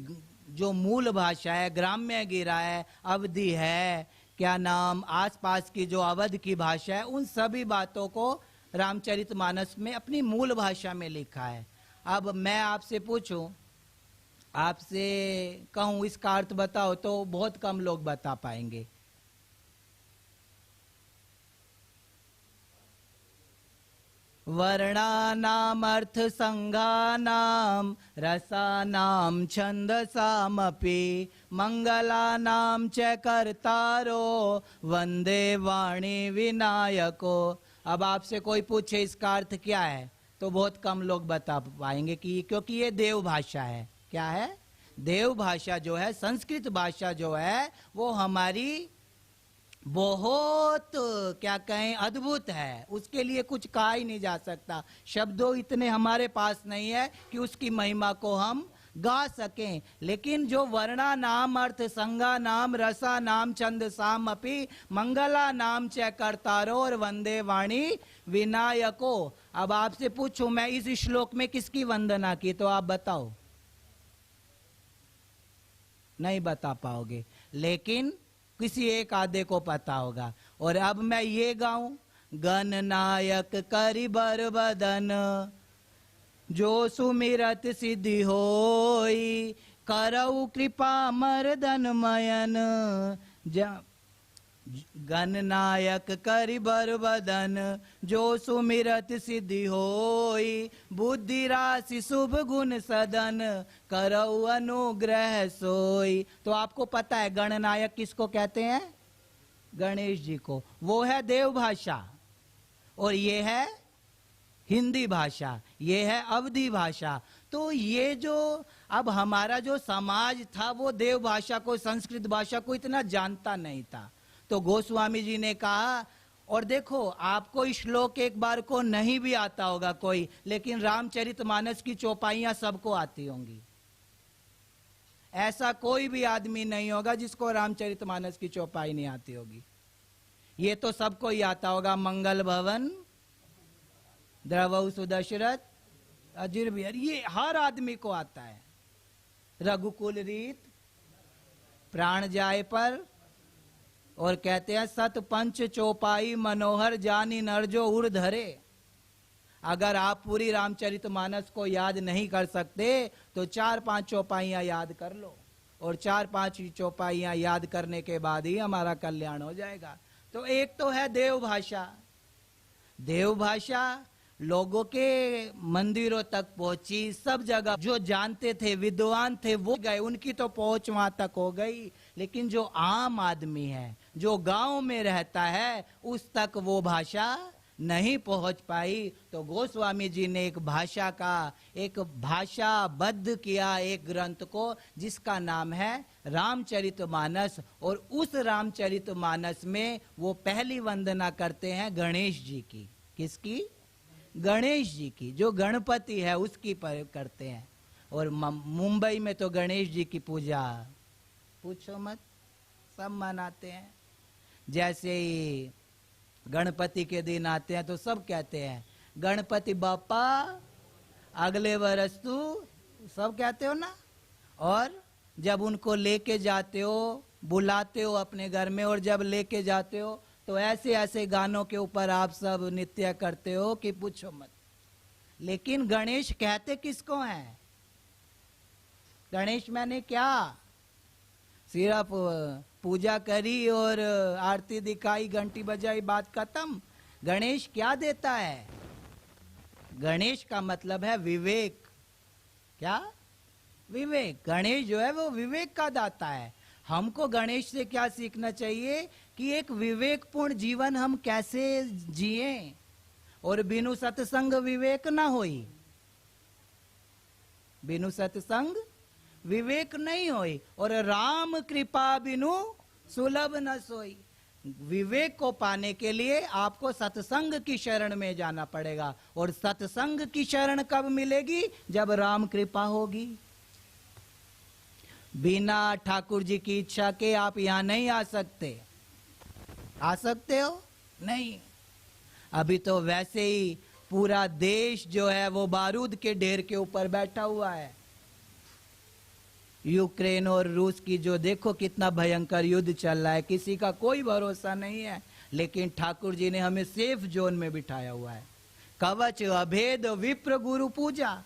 जो मूल भाषा है, ग्राम्य गिरा है, अवधि है, क्या नाम, आसपास की जो अवध की भाषा है, उन सभी बातों को रामचरितमानस में अपनी मूल भाषा में लिखा है। अब मैं आपसे पूछूं, आपसे कहूं इसका अर्थ बताओ तो बहुत कम लोग बता पाएंगे। वर्णानाम अर्थ संज्ञानाम रसानाम छंदसामपि मंगलानाम च कर्तारो वंदे वाणी विनायको। अब आपसे कोई पूछे इसका अर्थ क्या है तो बहुत कम लोग बता पाएंगे कि क्योंकि ये देव भाषा है। क्या है? देव भाषा जो है, संस्कृत भाषा जो है वो हमारी बहुत क्या कहें अद्भुत है, उसके लिए कुछ कहा ही नहीं जा सकता। शब्दों इतने हमारे पास नहीं है कि उसकी महिमा को हम गा सकें। लेकिन जो वर्णा नाम अर्थ संज्ञा नाम रसा नाम छंद साम अपि मंगला नाम च कर्तारो और वंदे वाणी विनायको। अब आपसे पूछूं मैं इस श्लोक में किसकी वंदना की तो आप बताओ। नहीं बता पाओगे, लेकिन किसी एक आधे को पता होगा। और अब मैं ये गाऊं, गणनायक करिबर बदन जो सुमिरत सिद्धि होई, करऊ कृपा मर्दन मयन। गणनायक करिबर बदन जो सुमिरत सिद्धि होई, बुद्धि राशि शुभ गुण सदन करऊ अनुग्रह सोई। तो आपको पता है गणनायक किसको कहते हैं? गणेश जी को। वो है देव भाषा और ये है हिंदी भाषा, ये है अवधी भाषा। तो ये जो अब हमारा जो समाज था वो देव भाषा को, संस्कृत भाषा को इतना जानता नहीं था। तो गोस्वामी जी ने कहा, और देखो आपको श्लोक एक बार को नहीं भी आता होगा कोई, लेकिन रामचरितमानस की चौपाइयां सबको आती होंगी। ऐसा कोई भी आदमी नहीं होगा जिसको रामचरितमानस की चौपाई नहीं आती होगी। ये तो सबको ही आता होगा। मंगल भवन द्रवौ सुदशरथ अजिर बिहर, ये हर आदमी को आता है। रघुकुल रीत प्राण जाए पर, और कहते हैं सत पंच चौपाई मनोहर जानी नरजो उड़ धरे। अगर आप पूरी रामचरितमानस को याद नहीं कर सकते तो 4-5 चौपाइयां याद कर लो, और 4-5 चौपाइयां याद करने के बाद ही हमारा कल्याण हो जाएगा। तो एक तो है देव भाषा। देव भाषा लोगों के मंदिरों तक पहुंची, सब जगह जो जानते थे, विद्वान थे, वो गए, उनकी तो पहुंच वहां तक हो गई। लेकिन जो आम आदमी है, जो गांव में रहता है, उस तक वो भाषा नहीं पहुंच पाई। तो गोस्वामी जी ने एक भाषा का, एक भाषाबद्ध किया एक ग्रंथ को, जिसका नाम है रामचरितमानस। और उस रामचरितमानस में वो पहली वंदना करते हैं गणेश जी की। किसकी? गणेश जी की। जो गणपति है उसकी करते हैं। और मुंबई में तो गणेश जी की पूजा पूछो मत, सब मनाते हैं। जैसे ही गणपति के दिन आते हैं तो सब कहते हैं गणपति बापा अगले वर्ष तू, सब कहते हो ना। और जब उनको लेके जाते हो, बुलाते हो अपने घर में, और जब लेके जाते हो तो ऐसे ऐसे गानों के ऊपर आप सब नृत्य करते हो कि पूछो मत। लेकिन गणेश कहते किसको हैं? गणेश मैंने क्या, सिर्फ पूजा करी और आरती दिखाई, घंटी बजाई, बात खत्म। गणेश क्या देता है? गणेश का मतलब है विवेक। क्या? विवेक। गणेश जो है वो विवेक का दाता है। हमको गणेश से क्या सीखना चाहिए कि एक विवेकपूर्ण जीवन हम कैसे जिए, और बिनु सत्संग विवेक ना होई। बिनु सत्संग विवेक नहीं होई, और राम कृपा बिनु सुलभ न सोई। विवेक को पाने के लिए आपको सत्संग की शरण में जाना पड़ेगा, और सत्संग की शरण कब मिलेगी? जब राम कृपा होगी। बिना ठाकुर जी की इच्छा के आप यहां नहीं आ सकते। आ सकते हो? नहीं। अभी तो वैसे ही पूरा देश जो है वो बारूद के ढेर के ऊपर बैठा हुआ है। यूक्रेन और रूस की जो देखो कितना भयंकर युद्ध चल रहा है, किसी का कोई भरोसा नहीं है। लेकिन ठाकुर जी ने हमें सेफ जोन में बिठाया हुआ है। कवच अभेद विप्र गुरु पूजा।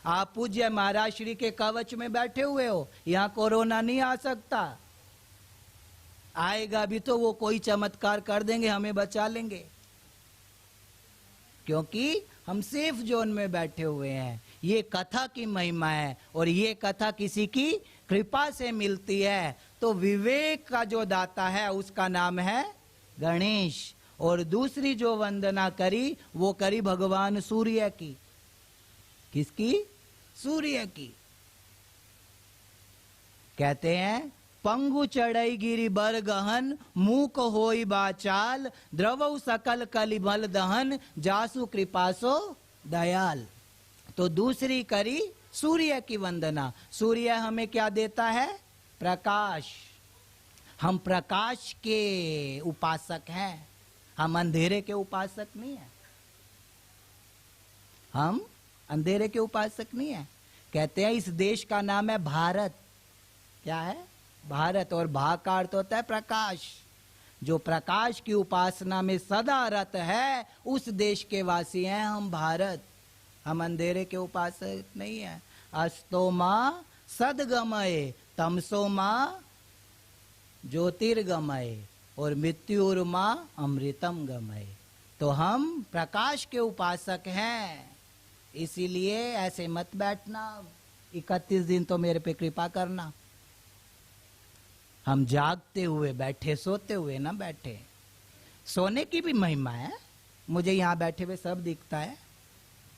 आप पूज्य महाराज श्री के कवच में बैठे हुए हो, यहां कोरोना नहीं आ सकता। आएगा भी तो वो कोई चमत्कार कर देंगे, हमें बचा लेंगे, क्योंकि हम सेफ जोन में बैठे हुए हैं। ये कथा की महिमा है, और ये कथा किसी की कृपा से मिलती है। तो विवेक का जो दाता है उसका नाम है गणेश। और दूसरी जो वंदना करी वो करी भगवान सूर्य की। किसकी? सूर्य की। कहते हैं पंगु चढ़ई गिरी बर गहन, मूक होई बाचाल, द्रवौ सकल कलिबल दहन, जासु कृपासो दयाल। तो दूसरी करी सूर्य की वंदना। सूर्य हमें क्या देता है? प्रकाश। हम प्रकाश के उपासक हैं, हम अंधेरे के उपासक नहीं है। हम अंधेरे के उपासक नहीं है। कहते हैं इस देश का नाम है भारत। क्या है? भारत। और भा का अर्थ होता है प्रकाश। जो प्रकाश की उपासना में सदा रत है उस देश के वासी हैं हम, भारत। हम अंधेरे के उपासक नहीं है। अस्तो मां सदगमय, तमसो मां ज्योतिर्गमय, और मृत्युर मां अमृतम गमय। तो हम प्रकाश के उपासक हैं। इसीलिए ऐसे मत बैठना, 31 दिन तो मेरे पे कृपा करना। हम जागते हुए बैठे, सोते हुए ना बैठे। सोने की भी महिमा है, मुझे यहाँ बैठे हुए सब दिखता है।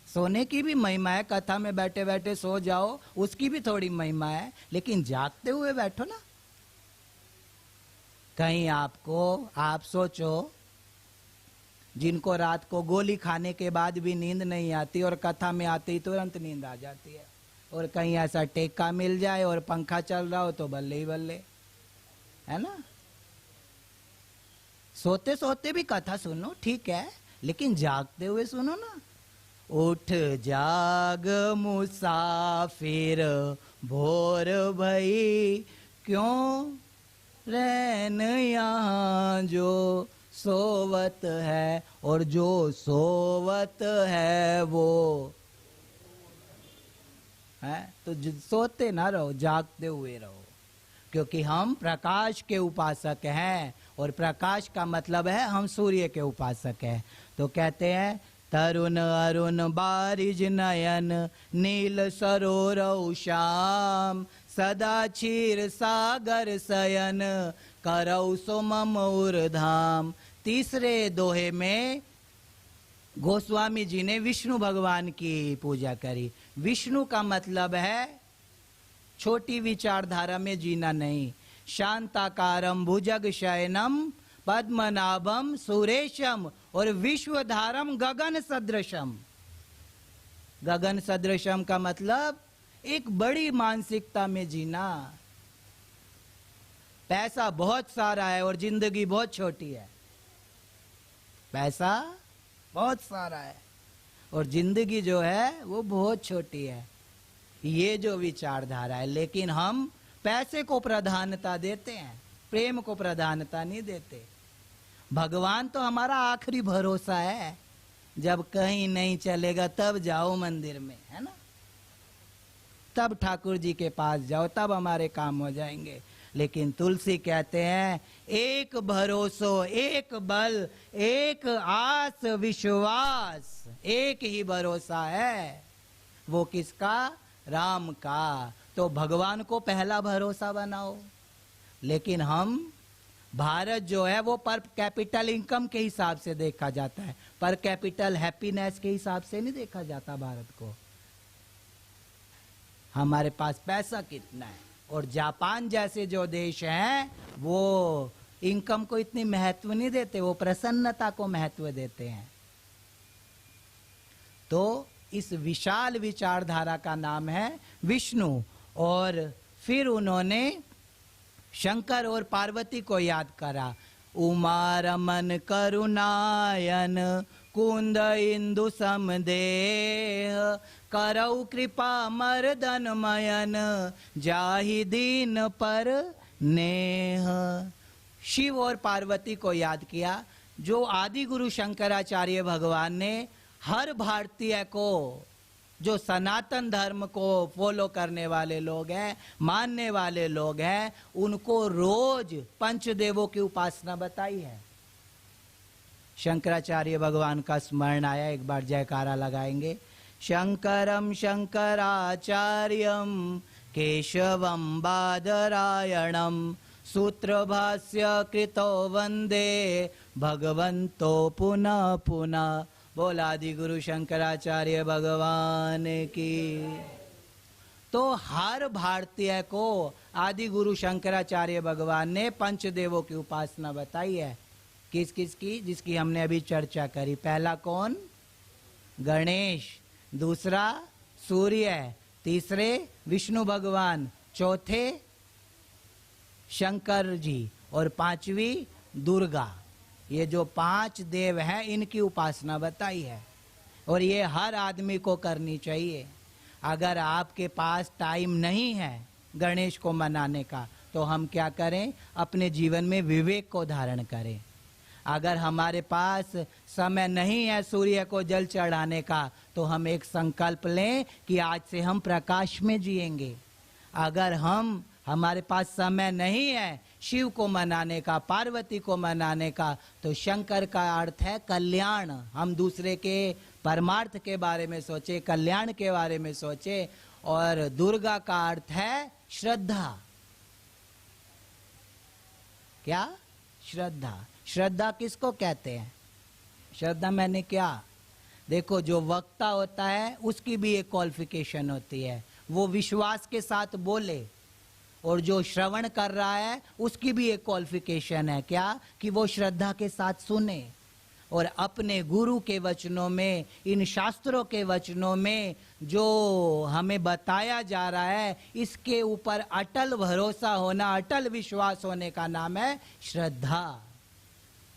सोने की भी महिमा है, कथा में बैठे बैठे सो जाओ उसकी भी थोड़ी महिमा है, लेकिन जागते हुए बैठो ना। कहीं आपको, आप सोचो जिनको रात को गोली खाने के बाद भी नींद नहीं आती और कथा में आते ही तुरंत नींद आ जाती है, और कहीं ऐसा टेका मिल जाए और पंखा चल रहा हो तो बल्ले ही बल्ले, है ना। सोते सोते भी कथा सुनो, ठीक है, लेकिन जागते हुए सुनो ना। उठ जाग मुसाफिर भोर भई, क्यों रहन यहाँ जो सोवत है, और जो सोवत है वो है। तो सोते ना रहो, जागते हुए रहो, क्योंकि हम प्रकाश के उपासक हैं, और प्रकाश का मतलब है हम सूर्य के उपासक हैं। तो कहते हैं तरुण अरुण बारिज नयन, नील सरोरौ श्याम, सदा क्षीर सागर शयन, करौ सो मम उर्धाम। तीसरे दोहे में गोस्वामी जी ने विष्णु भगवान की पूजा करी। विष्णु का मतलब है छोटी विचारधारा में जीना नहीं। शांताकारम भुजग शयनम पद्मनाभम सुरेशम, और विश्वधारम गगन सदृशम। गगन सदृशम का मतलब एक बड़ी मानसिकता में जीना। पैसा बहुत सारा है और जिंदगी बहुत छोटी है। पैसा बहुत सारा है और जिंदगी जो है वो बहुत छोटी है। ये जो विचारधारा है, लेकिन हम पैसे को प्रधानता देते हैं, प्रेम को प्रधानता नहीं देते। भगवान तो हमारा आखिरी भरोसा है, जब कहीं नहीं चलेगा तब जाओ मंदिर में, है ना, तब ठाकुर जी के पास जाओ, तब हमारे काम हो जाएंगे। लेकिन तुलसी कहते हैं एक भरोसो, एक बल, एक आस विश्वास, एक ही भरोसा है, वो किसका? राम का। तो भगवान को पहला भरोसा बनाओ। लेकिन हम, भारत जो है वो पर कैपिटल इनकम के हिसाब से देखा जाता है, पर कैपिटल हैप्पीनेस के हिसाब से नहीं देखा जाता भारत को। हमारे पास पैसा कितना है। और जापान जैसे जो देश हैं वो इनकम को इतनी महत्व नहीं देते, वो प्रसन्नता को महत्व देते हैं। तो इस विशाल विचारधारा का नाम है विष्णु। और फिर उन्होंने शंकर और पार्वती को याद करा। उमा रमन करुणायन कुंद इंदु समदेह करौ कृपा मर्दन मयन जाहि दीन पर नेह। शिव और पार्वती को याद किया, जो आदि गुरु शंकराचार्य भगवान ने हर भारतीय को, जो सनातन धर्म को फॉलो करने वाले लोग हैं, मानने वाले लोग हैं, उनको रोज पंचदेवों की उपासना बताई है। शंकराचार्य भगवान का स्मरण आया, एक बार जयकारा लगाएंगे। शंकरम शंकराचार्यम केशवम बादरायणम सूत्रभाष्य कृतो वंदे भगवंतो पुनः पुनः। बोल आदि गुरु शंकराचार्य भगवान की। तो हर भारतीय को आदि गुरु शंकराचार्य भगवान ने पंचदेवों की उपासना बताई है। किस किस की? जिसकी हमने अभी चर्चा करी। पहला कौन? गणेश, दूसरा सूर्य, तीसरे विष्णु भगवान, चौथे शंकर जी और पांचवी दुर्गा। ये जो 5 देव हैं इनकी उपासना बताई है और ये हर आदमी को करनी चाहिए। अगर आपके पास टाइम नहीं है गणेश को मनाने का तो हम क्या करें? अपने जीवन में विवेक को धारण करें। अगर हमारे पास समय नहीं है सूर्य को जल चढ़ाने का तो हम एक संकल्प लें कि आज से हम प्रकाश में जिएंगे। अगर हमारे पास समय नहीं है शिव को मनाने का, पार्वती को मनाने का, तो शंकर का अर्थ है कल्याण। हम दूसरे के परमार्थ के बारे में सोचे, कल्याण के बारे में सोचे। और दुर्गा का अर्थ है श्रद्धा। क्या? श्रद्धा। श्रद्धा किसको कहते हैं? श्रद्धा मैंने क्या? देखो, जो वक्ता होता है उसकी भी एक क्वालिफिकेशन होती है, वो विश्वास के साथ बोले। और जो श्रवण कर रहा है उसकी भी एक क्वालिफिकेशन है, क्या? कि वो श्रद्धा के साथ सुने और अपने गुरु के वचनों में, इन शास्त्रों के वचनों में जो हमें बताया जा रहा है इसके ऊपर अटल भरोसा होना, अटल विश्वास होने का नाम है श्रद्धा।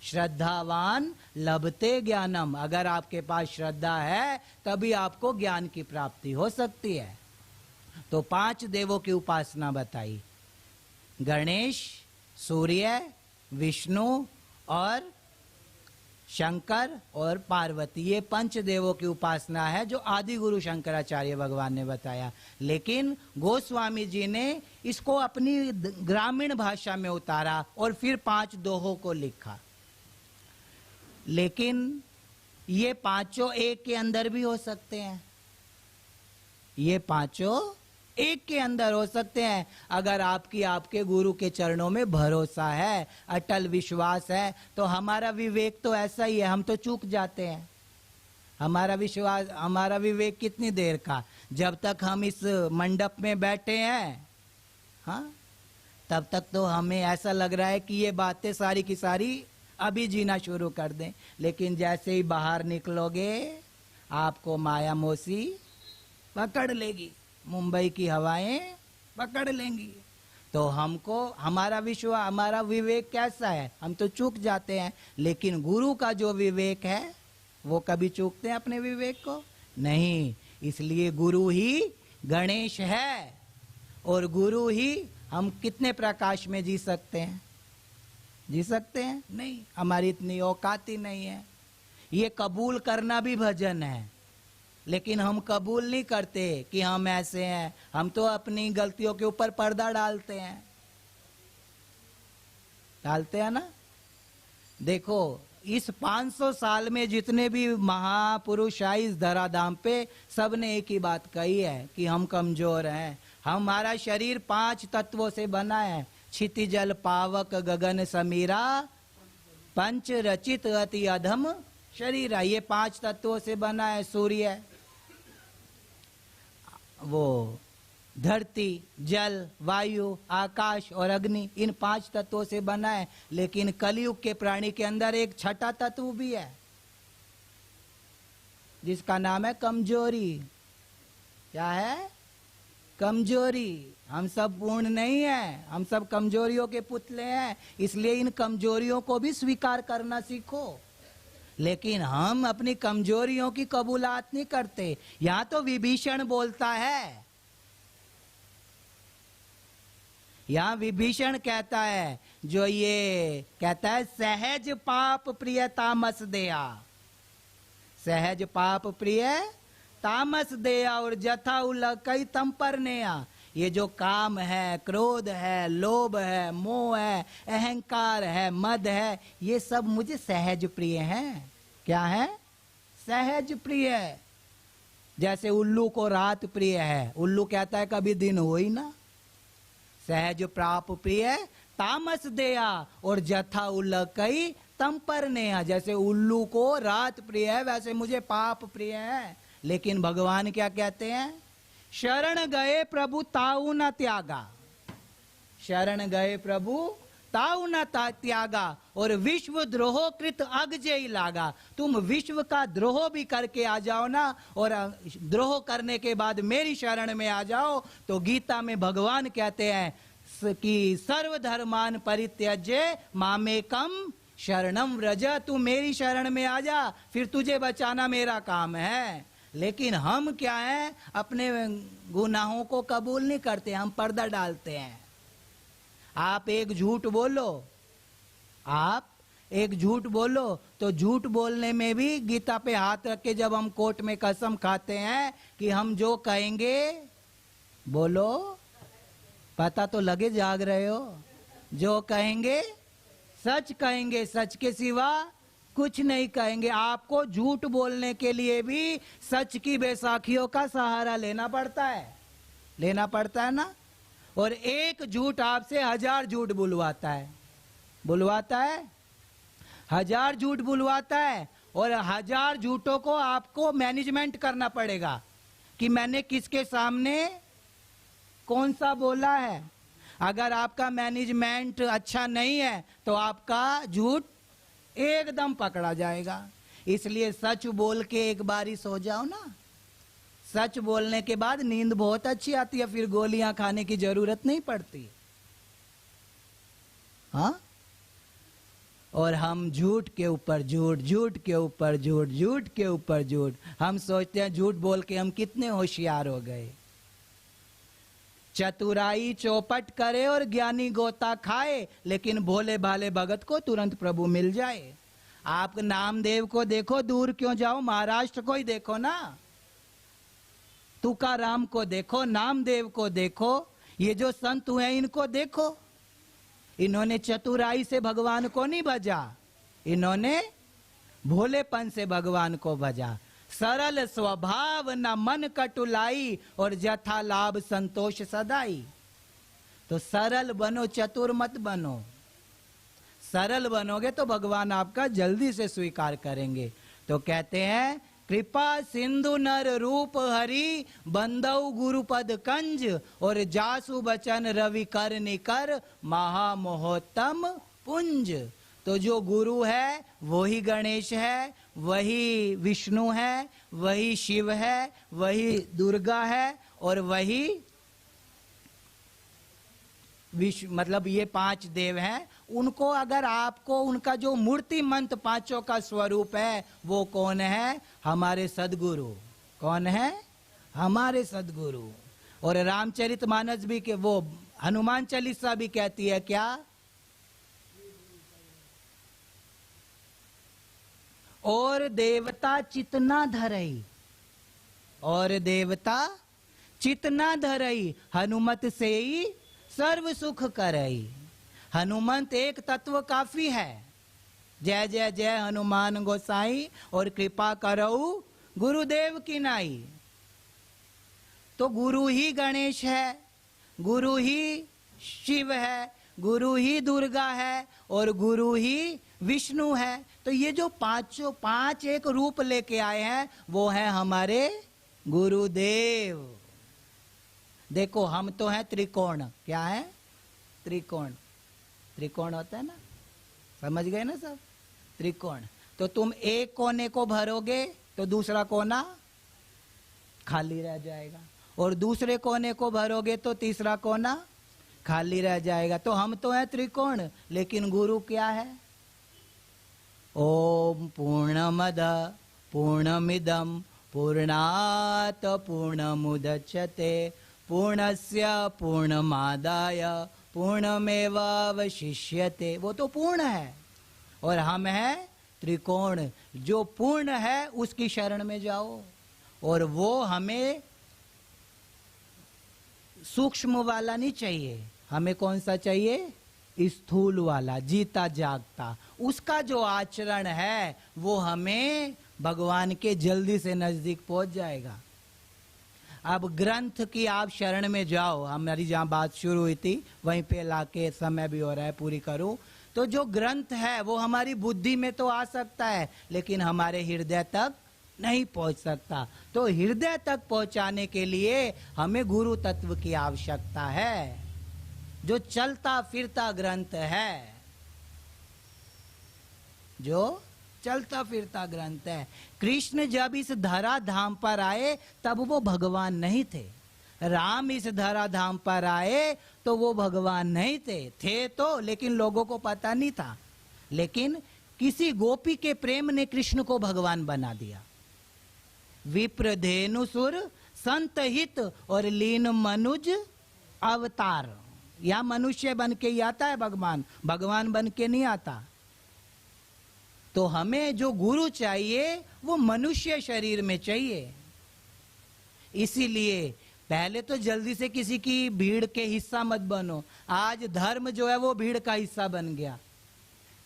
श्रद्धावान लभते ज्ञानम। अगर आपके पास श्रद्धा है तभी आपको ज्ञान की प्राप्ति हो सकती है। तो 5 देवों की उपासना बताई, गणेश, सूर्य, विष्णु और शंकर और पार्वती। ये 5 देवों की उपासना है जो आदि गुरु शंकराचार्य भगवान ने बताया। लेकिन गोस्वामी जी ने इसको अपनी ग्रामीण भाषा में उतारा और फिर 5 दोहों को लिखा। लेकिन ये 5 एक के अंदर भी हो सकते हैं, ये 5 एक के अंदर हो सकते हैं। अगर आपके गुरु के चरणों में भरोसा है, अटल विश्वास है, तो हमारा विवेक तो ऐसा ही है, हम तो चूक जाते हैं। हमारा विश्वास, हमारा विवेक कितनी देर का? जब तक हम इस मंडप में बैठे हैं, हाँ, तब तक तो हमें ऐसा लग रहा है कि ये बातें सारी की सारी अभी जीना शुरू कर दें। लेकिन जैसे ही बाहर निकलोगे आपको माया मोसी पकड़ लेगी, मुंबई की हवाएं पकड़ लेंगी। तो हमको, हमारा विश्वास, हमारा विवेक कैसा है? हम तो चूक जाते हैं। लेकिन गुरु का जो विवेक है वो कभी चूकते हैं अपने विवेक को? नहीं। इसलिए गुरु ही गणेश है, और गुरु ही हम कितने प्रकाश में जी सकते हैं? जी सकते हैं? नहीं, हमारी इतनी औकात ही नहीं है। ये कबूल करना भी भजन है, लेकिन हम कबूल नहीं करते कि हम ऐसे हैं। हम तो अपनी गलतियों के ऊपर पर्दा डालते हैं ना। देखो, इस 500 साल में जितने भी महापुरुष आए इस धराधाम पे, सबने एक ही बात कही है कि हम कमजोर हैं। हमारा शरीर 5 तत्वों से बना है। क्षिति जल पावक गगन समीरा, पंच रचित अति अधम शरीर। ये 5 तत्वों से बना है। सूर्य, वो धरती, जल, वायु, आकाश और अग्नि, इन 5 तत्वों से बना है। लेकिन कलयुग के प्राणी के अंदर एक छठा तत्व भी है, जिसका नाम है कमजोरी। क्या है? कमजोरी। हम सब पूर्ण नहीं है, हम सब कमजोरियों के पुतले हैं। इसलिए इन कमजोरियों को भी स्वीकार करना सीखो। लेकिन हम अपनी कमजोरियों की कबूलात नहीं करते। यहां तो विभीषण बोलता है, यहां विभीषण कहता है, जो ये कहता है सहज पाप प्रिय तामस दया, सहज पाप प्रिय तामस दया और जथा उलकई तम पर नया। ये जो काम है, क्रोध है, लोभ है, मोह है, अहंकार है, मद है, ये सब मुझे सहज प्रिय हैं। क्या है? सहज प्रिय। जैसे उल्लू को रात प्रिय है, उल्लू कहता है कभी दिन हो ही ना। सहज प्राप प्रिय तामस दया और जथा उलकई तम पर नेहा। जैसे उल्लू को रात प्रिय है, वैसे मुझे पाप प्रिय है। लेकिन भगवान क्या कहते हैं? शरण गए प्रभु ताऊ न त्यागा, शरण गए प्रभु ताऊ न त्यागा, और विश्व द्रोह कृत अग जेई लागा। तुम विश्व का द्रोह भी करके आ जाओ ना, और द्रोह करने के बाद मेरी शरण में आ जाओ, तो गीता में भगवान कहते हैं कि सर्वधर्मान परित्यज्य मामेकम शरणम व्रज। तू मेरी शरण में आ जा, फिर तुझे बचाना मेरा काम है। लेकिन हम क्या है? अपने गुनाहों को कबूल नहीं करते, हम पर्दा डालते हैं। आप एक झूठ बोलो, आप एक झूठ बोलो, तो झूठ बोलने में भी गीता पे हाथ रख के जब हम कोर्ट में कसम खाते हैं कि हम जो कहेंगे, बोलो, पता तो लगे जाग रहे हो, जो कहेंगे सच कहेंगे, सच के सिवा कुछ नहीं कहेंगे। आपको झूठ बोलने के लिए भी सच की बैसाखियों का सहारा लेना पड़ता है, लेना पड़ता है ना। और एक झूठ आपसे 1000 झूठ बुलवाता है, बुलवाता है, 1000 झूठ बुलवाता है। और 1000 झूठों को आपको मैनेजमेंट करना पड़ेगा कि मैंने किसके सामने कौन सा बोला है। अगर आपका मैनेजमेंट अच्छा नहीं है तो आपका झूठ एकदम पकड़ा जाएगा। इसलिए सच बोल के एक बारी सो जाओ ना। सच बोलने के बाद नींद बहुत अच्छी आती है, फिर गोलियां खाने की जरूरत नहीं पड़ती। हाँ? और हम झूठ के ऊपर झूठ, झूठ के ऊपर झूठ, झूठ के ऊपर झूठ। हम सोचते हैं झूठ बोल के हम कितने होशियार हो गए। चतुराई चौपट करे और ज्ञानी गोता खाए, लेकिन भोले भाले भगत को तुरंत प्रभु मिल जाए। आप नामदेव को देखो, दूर क्यों जाओ, महाराष्ट्र को ही देखो ना। तुकाराम को देखो, नामदेव को देखो, ये जो संत हुए इनको देखो। इन्होंने चतुराई से भगवान को नहीं भजा, इन्होंने भोलेपन से भगवान को भजा। सरल स्वभाव न मन कटुलाई और जथा लाभ संतोष सदाई। तो सरल बनो, चतुर मत बनो। सरल बनोगे तो भगवान आपका जल्दी से स्वीकार करेंगे। तो कहते हैं कृपा सिंधु नर रूप हरि, बंदौ गुरुपद कंज, और जासु बचन रवि कर निकर, महामोहतम पुंज। तो जो गुरु है वही गणेश है, वही विष्णु है, वही शिव है, वही दुर्गा है, और वही विश्व, मतलब ये 5 देव हैं। उनको अगर आपको उनका जो मूर्तिमंत पांचों का स्वरूप है वो कौन है? हमारे सदगुरु। कौन है? हमारे सदगुरु। और रामचरितमानस भी के वो हनुमान चालीसा भी कहती है क्या? और देवता चितना धरई, और देवता चितना धरई, हनुमत से ही सर्व सुख करई। हनुमंत एक तत्व काफी है। जय जय जय हनुमान गोसाई, और कृपा करऊ गुरुदेव की नाई। तो गुरु ही गणेश है, गुरु ही शिव है, गुरु ही दुर्गा है, और गुरु ही विष्णु है। तो ये जो पांच एक रूप लेके आए हैं वो है हमारे गुरुदेव। देखो हम तो हैं त्रिकोण। क्या है? त्रिकोण। त्रिकोण होता है ना, समझ गए ना सब? त्रिकोण। तो तुम एक कोने को भरोगे तो दूसरा कोना खाली रह जाएगा, और दूसरे कोने को भरोगे तो तीसरा कोना खाली रह जाएगा। तो हम तो हैं त्रिकोण, लेकिन गुरु क्या है? ओम पूर्णमद पूर्णमिदम पूर्णात पूर्णमुदच्यते पूर्णस्य पूर्णमादाय पूर्णमेवावशिष्यते। वो तो पूर्ण है, और हम हैं त्रिकोण। जो पूर्ण है उसकी शरण में जाओ, और वो हमें सूक्ष्म वाला नहीं चाहिए। हमें कौन सा चाहिए? स्थूल वाला, जीता जागता। उसका जो आचरण है वो हमें भगवान के जल्दी से नजदीक पहुंच जाएगा। अब ग्रंथ की आप शरण में जाओ। हमारी जहां बात शुरू हुई थी वहीं पे लाके, समय भी हो रहा है, पूरी करूं। तो जो ग्रंथ है वो हमारी बुद्धि में तो आ सकता है, लेकिन हमारे हृदय तक नहीं पहुंच सकता। तो हृदय तक पहुंचाने के लिए हमें गुरु तत्व की आवश्यकता है, जो चलता फिरता ग्रंथ है, जो चलता फिरता ग्रंथ है। कृष्ण जब इस धरा धाम पर आए तब वो भगवान नहीं थे। राम इस धरा धाम पर आए तो वो भगवान नहीं थे तो, लेकिन लोगों को पता नहीं था। लेकिन किसी गोपी के प्रेम ने कृष्ण को भगवान बना दिया। विप्रधेनुसुर संत हित और लीन मनुज अवतार। या मनुष्य बन के ही आता है भगवान, भगवान बन के नहीं आता। तो हमें जो गुरु चाहिए वो मनुष्य शरीर में चाहिए। इसीलिए पहले तो जल्दी से किसी की भीड़ के हिस्सा मत बनो। आज धर्म जो है वो भीड़ का हिस्सा बन गया।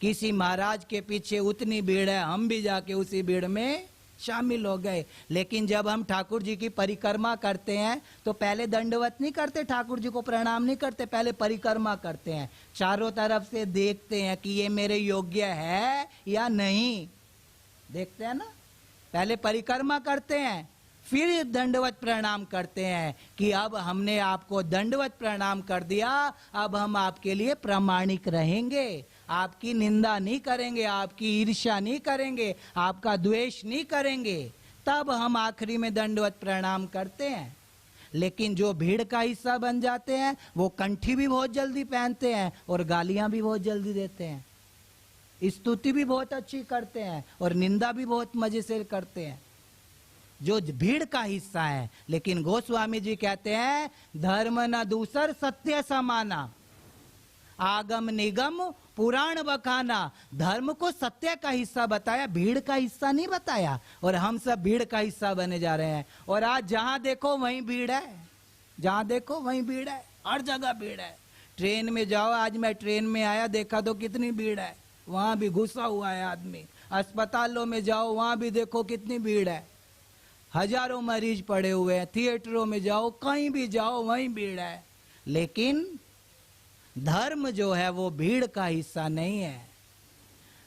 किसी महाराज के पीछे उतनी भीड़ है, हम भी जाके उसी भीड़ में शामिल हो गए। लेकिन जब हम ठाकुर जी की परिक्रमा करते हैं तो पहले दंडवत नहीं करते, ठाकुर जी को प्रणाम नहीं करते, पहले परिक्रमा करते हैं। चारों तरफ से देखते हैं कि ये मेरे योग्य है या नहीं, देखते हैं ना। पहले परिक्रमा करते हैं, फिर दंडवत प्रणाम करते हैं कि अब हमने आपको दंडवत प्रणाम कर दिया, अब हम आपके लिए प्रामाणिक रहेंगे, आपकी निंदा नहीं करेंगे, आपकी ईर्ष्या नहीं करेंगे, आपका द्वेष नहीं करेंगे। तब हम आखिरी में दंडवत प्रणाम करते हैं। लेकिन जो भीड़ का हिस्सा बन जाते हैं वो कंठी भी बहुत जल्दी पहनते हैं और गालियां भी बहुत जल्दी देते हैं, स्तुति भी बहुत अच्छी करते हैं और निंदा भी बहुत मजे से करते हैं, जो भीड़ का हिस्सा है। लेकिन गोस्वामी जी कहते हैं धर्म न दूसर सत्य समाना, आगम निगम पुराण बखाना। धर्म को सत्य का हिस्सा बताया, भीड़ का हिस्सा नहीं बताया। और हम सब भीड़ का हिस्सा बने जा रहे हैं। और आज जहां देखो वहीं भीड़ है, जहां देखो वहीं भीड़ है, हर जगह भीड़ है। ट्रेन में जाओ, आज मैं ट्रेन में आया, देखा तो कितनी भीड़ है, वहां भी घुसा हुआ है आदमी। अस्पतालों में जाओ, वहां भी देखो कितनी भीड़ है, हजारों मरीज पड़े हुए हैं। थिएटरों में जाओ, कहीं भी जाओ वहीं भीड़ है। लेकिन धर्म जो है वो भीड़ का हिस्सा नहीं है।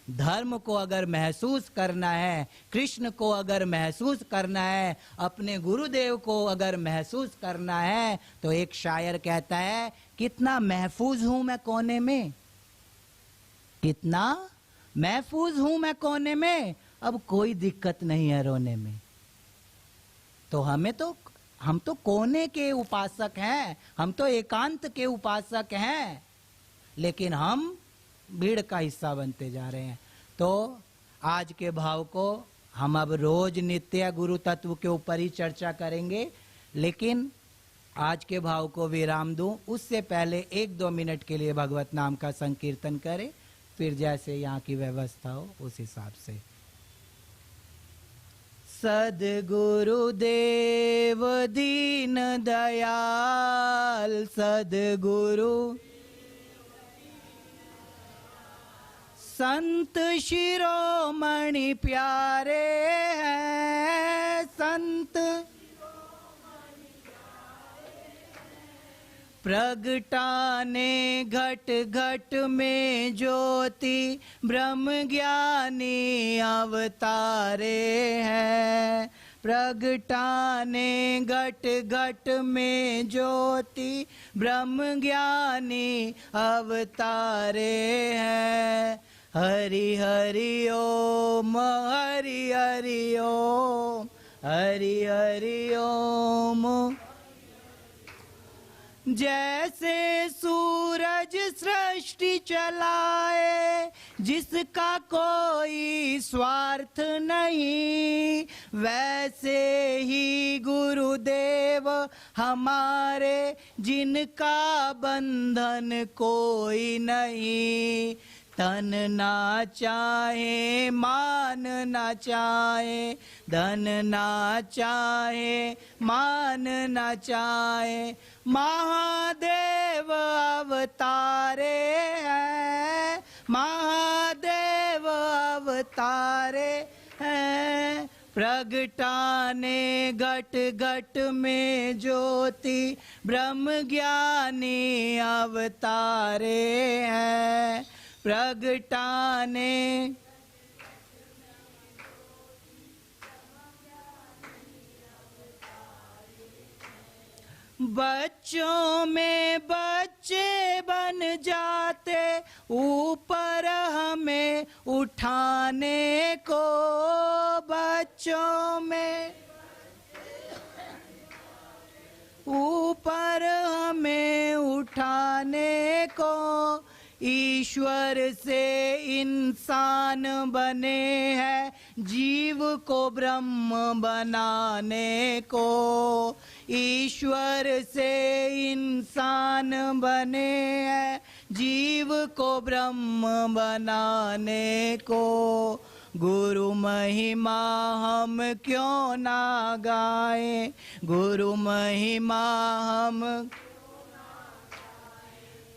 धर्म को अगर महसूस करना है, कृष्ण को अगर महसूस करना है, अपने गुरुदेव को अगर महसूस करना है, तो एक शायर कहता है कितना महफूज हूं मैं कोने में, कितना महफूज हूं मैं कोने में, अब कोई दिक्कत नहीं है रोने में। तो हम तो कोने के उपासक हैं, हम तो एकांत के उपासक हैं। लेकिन हम भीड़ का हिस्सा बनते जा रहे हैं। तो आज के भाव को हम अब रोज नित्य गुरु तत्व के ऊपर ही चर्चा करेंगे, लेकिन आज के भाव को विराम दूं उससे पहले 1-2 मिनट के लिए भगवत नाम का संकीर्तन करें, फिर जैसे यहाँ की व्यवस्था हो उस हिसाब से। सद्गुरु देव दीन दयाल, सद्गुरु संत शिरोमणि प्यारे हैं, संत प्रगटाने घट घट में ज्योति, ब्रह्म ज्ञानी अवतारे हैं। प्रगटाने घट घट में ज्योति, ब्रह्म ज्ञानी अवतारे हैं। हरि हरि ओम, हरि हरि ओम, हरि हरि ओम। जैसे सूरज सृष्टि चलाए, जिसका कोई स्वार्थ नहीं, वैसे ही गुरुदेव हमारे, जिनका बंधन कोई नहीं। तन ना चाहे मान ना चाहे, धन ना चाहे मान ना चाहे, महादेव अवतारे हैं, महादेव अवतारे हैं। प्रगटाने घट घट में ज्योति, ब्रह्म ज्ञानी अवतारे हैं। प्रगटाने बच्चों में बच्चे बन जाते, ऊपर हमें उठाने को। बच्चों में ऊपर हमें उठाने को, ईश्वर से इंसान बने हैं, जीव को ब्रह्म बनाने को। ईश्वर से इंसान बने हैं, जीव को ब्रह्म बनाने को। गुरु महिमा हम क्यों ना गाएं, गुरु महिमा हम।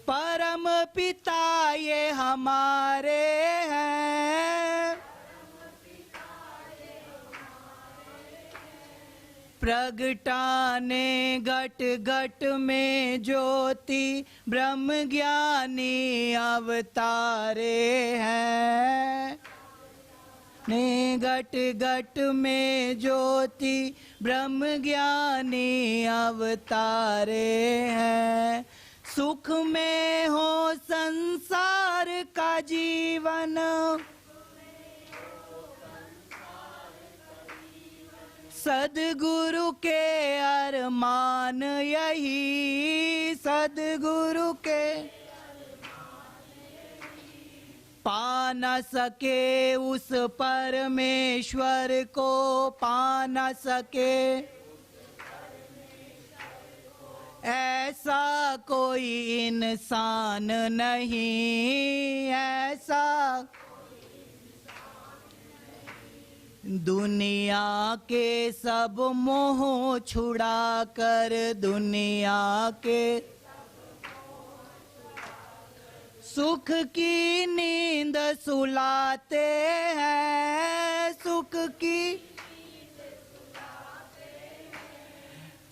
परम पिता ये हमारे हैं, प्रगटाने घट घट में ज्योति, ब्रह्म ज्ञानी अवतारे हैं। ने घट घट में ज्योति, ब्रह्म ज्ञानी अवतारे हैं। सुख में हो संसार का जीवन, सद्गुरु के अरमान यही, सद्गुरु के पा न सके उस परमेश्वर को, पा न सके ऐसा कोई इंसान नहीं, ऐसा दुनिया के सब मोह छुड़ा कर, दुनिया के सुख की नींद सुलाते हैं, सुख की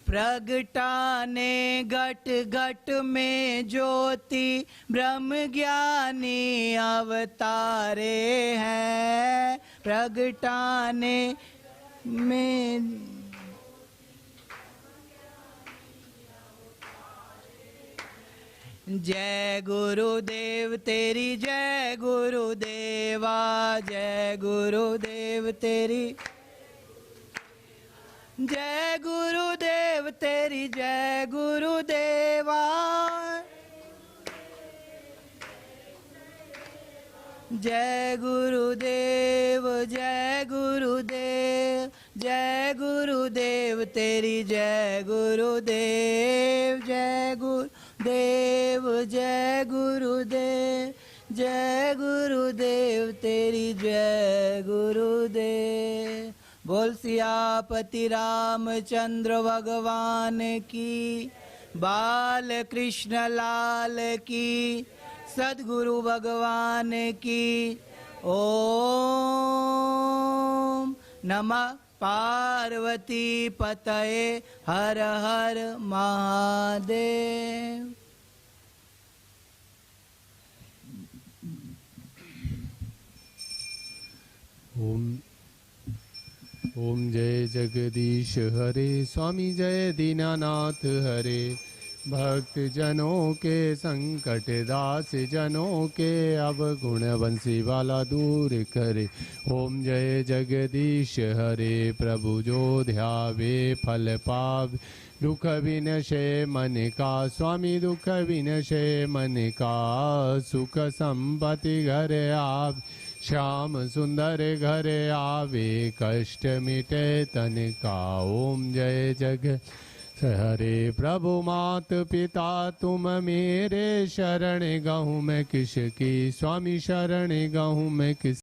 प्रगटाने घट घट में ज्योति, ब्रह्म ज्ञानी अवतारे हैं। प्रगटाने में जय गुरुदेव तेरी, जय गुरुदेवा, जय गुरुदेव तेरी, जय गुरुदेव तेरी, जय गुरुदेवा। जय गुरुदेव जय गुरुदेव जय गुरुदेव तेरी जय गुरुदेव जय गुरुदेव जय गुरुदेव जय गुरुदेव तेरी जय गुरुदेव। बोल सियापति रामचंद्र भगवान की, बाल कृष्ण लाल की, सद्गुरु भगवान की। ओम नमः पार्वती पतये हर हर महादेव। ओम जय जगदीश हरे, स्वामी जय दीनानाथ हरे। भक्त जनों के संकट, दास जनों के अवगुण, बंसी वाला दूर करे। ओम जय जगदीश हरे, प्रभु जो ध्यावे फल पावे। दुख विनशे मन का, स्वामी दुख विनशे मन का। सुख संपत्ति घर आवे, श्याम सुंदर घर आवे। कष्ट मिटे तन का। ओम जय जग हरे, प्रभु मात पिता तुम मेरे। शरण गहूँ मैं किसकी, स्वामी शरण गहूँ मैं किस